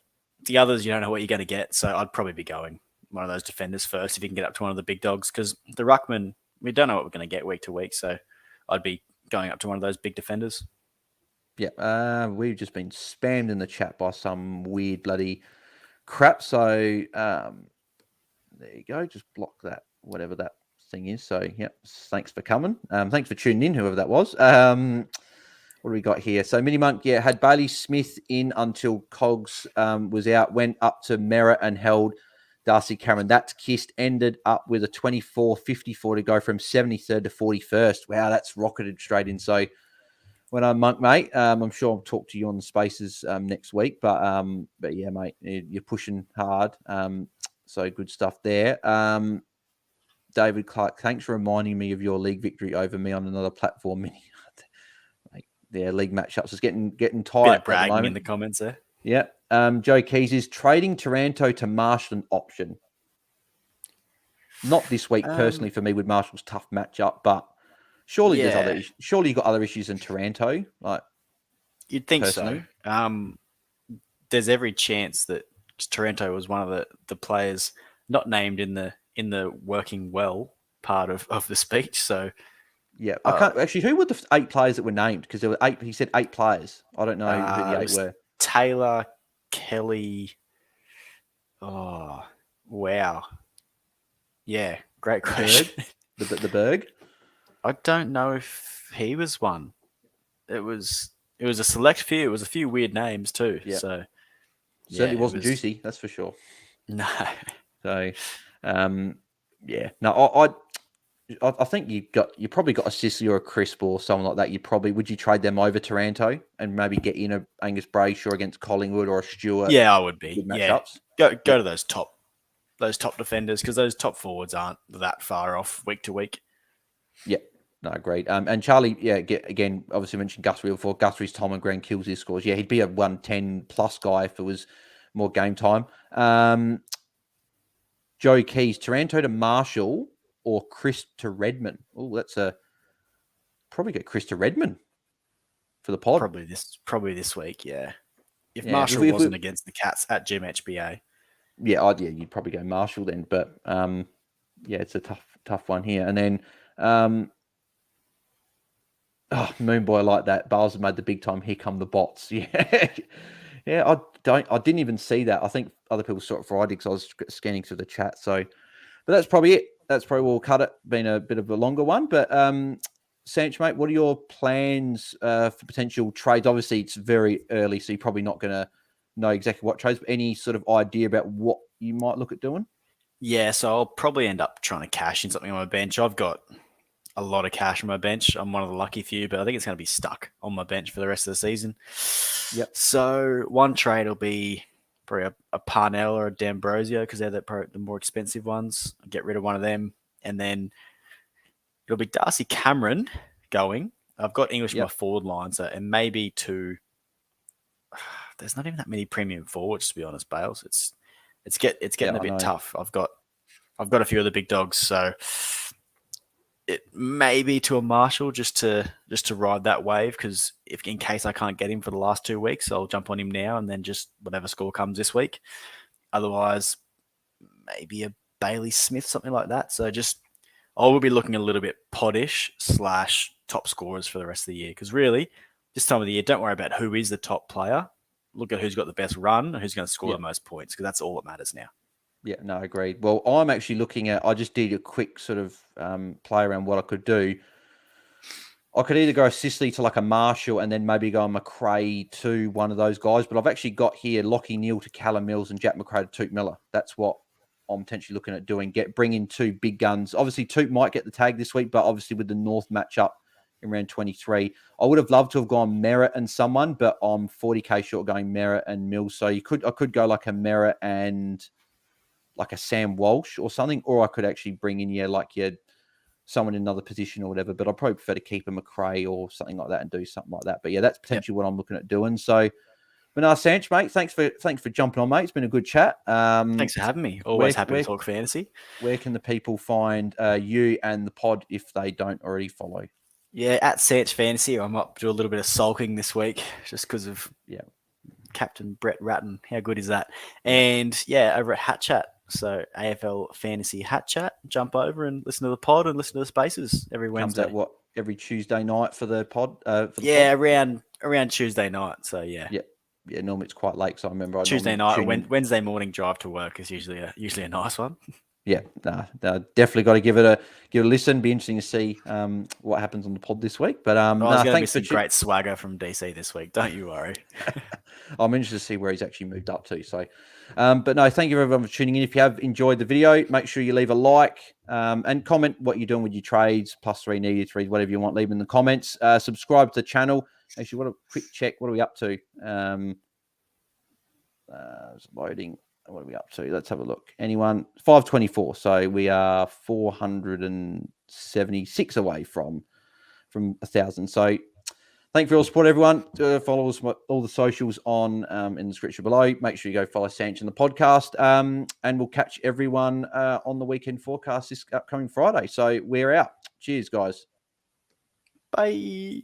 The others, you don't know what you're going to get, so I'd probably be going one of those defenders first if you can get up to one of the big dogs, because the ruckman, we don't know what we're going to get week to week, so I'd be going up to one of those big defenders. Yeah, we've just been spammed in the chat by some weird bloody crap. So there you go. Just block that, whatever that thing is. So yeah, thanks for coming. Thanks for tuning in, whoever that was. What do we got here? So Mini Monk, had Bailey Smith in until Cogs was out, went up to Merritt and held Darcy Cameron. That's kissed, ended up with a 24.54 to go from 73rd to 41st. Wow, that's rocketed straight in. So when I'm Monk, mate, I'm sure I'll talk to you on the spaces next week. But yeah, mate, you're pushing hard. So good stuff there. David Clark, thanks for reminding me of your league victory over me on another platform. Mate, yeah, league matchups is getting tight. Bit of bragging in the comments there. Yeah. Joe Keys is trading Taranto to Marshall an option. Not this week personally for me with Marshall's tough matchup, but surely surely you've got other issues in Taranto. Like you'd think personally. So. There's every chance that Taranto was one of the players not named in the working well part of the speech. So yeah, I can't actually. Who were the 8 players that were named? Because there were 8. He said 8 players. I don't know who the 8 were. Taylor, Kelly. Oh wow, yeah, great question. The Berg. I don't know if he was one. It was a select few. It was a few weird names too. Yep. So certainly wasn't juicy. That's for sure. No. So, yeah. No, I think you probably got a Sicily or a Crisp or someone like that. Would you trade them over Taranto and maybe get in a Angus Brayshaw against Collingwood or a Stewart? Yeah, I would be. Yeah, go to those top defenders, because those top forwards aren't that far off week to week. Yeah, no, agreed. And Charlie, again, obviously mentioned Guthrie before. Guthrie's Tom and Grant kills his scores. Yeah, he'd be a 110 plus guy if it was more game time. Joe Keys, Taranto to Marshall or Chris to Redmond? Oh, that's probably get Chris to Redmond for the pod. Probably this week, yeah. If Yeah, Marshall wasn't against the Cats at Gym HBA. Yeah, you'd probably go Marshall then. But yeah, it's a tough one here. And then Moonboy like that. Bales have made the big time. Here come the bots. Yeah. Yeah, I didn't even see that. I think other people saw it Friday because I was scanning through the chat. So, but that's probably it. That's probably we'll cut it. Been a bit of a longer one, but Sanch, mate, what are your plans for potential trades? Obviously, it's very early, so you're probably not going to know exactly what trades. But any sort of idea about what you might look at doing? Yeah, so I'll probably end up trying to cash in something on my bench. I've got a lot of cash on my bench. I'm one of the lucky few, but I think it's going to be stuck on my bench for the rest of the season. Yep. So one trade will be probably a Parnell or a D'Ambrosio because they're the more expensive ones. I'll get rid of one of them. And then it'll be Darcy Cameron going. I've got English in my forward line, so and maybe two. There's not even that many premium forwards, to be honest, Bales. It's getting a bit tough. I've got a few of the big dogs, so it may be to a Marshall just to ride that wave, because if in case I can't get him for the last 2 weeks, I'll jump on him now and then just whatever score comes this week. Otherwise, maybe a Bailey Smith, something like that. So just I will be looking a little bit poddish / top scorers for the rest of the year, because really this time of the year, don't worry about who is the top player. Look at who's got the best run and who's going to score the most points, because that's all that matters now. Yeah, no, agreed. Well, I'm actually looking at, I just did a quick sort of play around what I could do. I could either go Sicily to like a Marshall and then maybe go a McRae to one of those guys. But I've actually got here Lockie Neal to Callum Mills and Jack McRae to Toot Miller. That's what I'm potentially looking at doing. Bring in two big guns. Obviously, Toot might get the tag this week, but obviously with the North matchup in round 23, I would have loved to have gone Merritt and someone, but I'm 40k short going Merritt and Mills. So I could go like a Merritt and like a Sam Walsh or something, or I could actually bring in, someone in another position or whatever, but I'd probably prefer to keep a McRae or something like that and do something like that. But yeah, that's potentially what I'm looking at doing. So, but no, Sanch, mate, thanks for jumping on, mate. It's been a good chat. Thanks for having me. Always happy to talk fantasy. Where can the people find you and the pod if they don't already follow? Yeah, at Sanch Fantasy. I'm up to a little bit of sulking this week just because of Captain Brett Ratton. How good is that? And over at Hatchat. So AFL Fantasy Hatchat. Jump over and listen to the pod and listen to the spaces every Wednesday. Comes out every Tuesday night for the pod? Pod? Around Tuesday night. So yeah. Yeah, normally it's quite late. So I remember Tuesday night, Wednesday morning drive to work is usually a nice one. Yeah, definitely got to give it a listen. Be interesting to see what happens on the pod this week. But there's going to be some great swagger from DC this week. Don't you worry. I'm interested to see where he's actually moved up to. So, but no, thank you everyone for tuning in. If you have enjoyed the video, make sure you leave a like and comment what you're doing with your trades, +3, -3, whatever you want. Leave in the comments. Subscribe to the channel. Actually, what a quick check. What are we up to? It's loading. What are we up to? Let's have a look. Anyone? 524. So we are 476 away from 1,000. So thank you for your support, everyone. Follow us all the socials on in the description below. Make sure you go follow Sanch in the podcast. And we'll catch everyone on the weekend forecast this upcoming Friday. So we're out. Cheers, guys. Bye.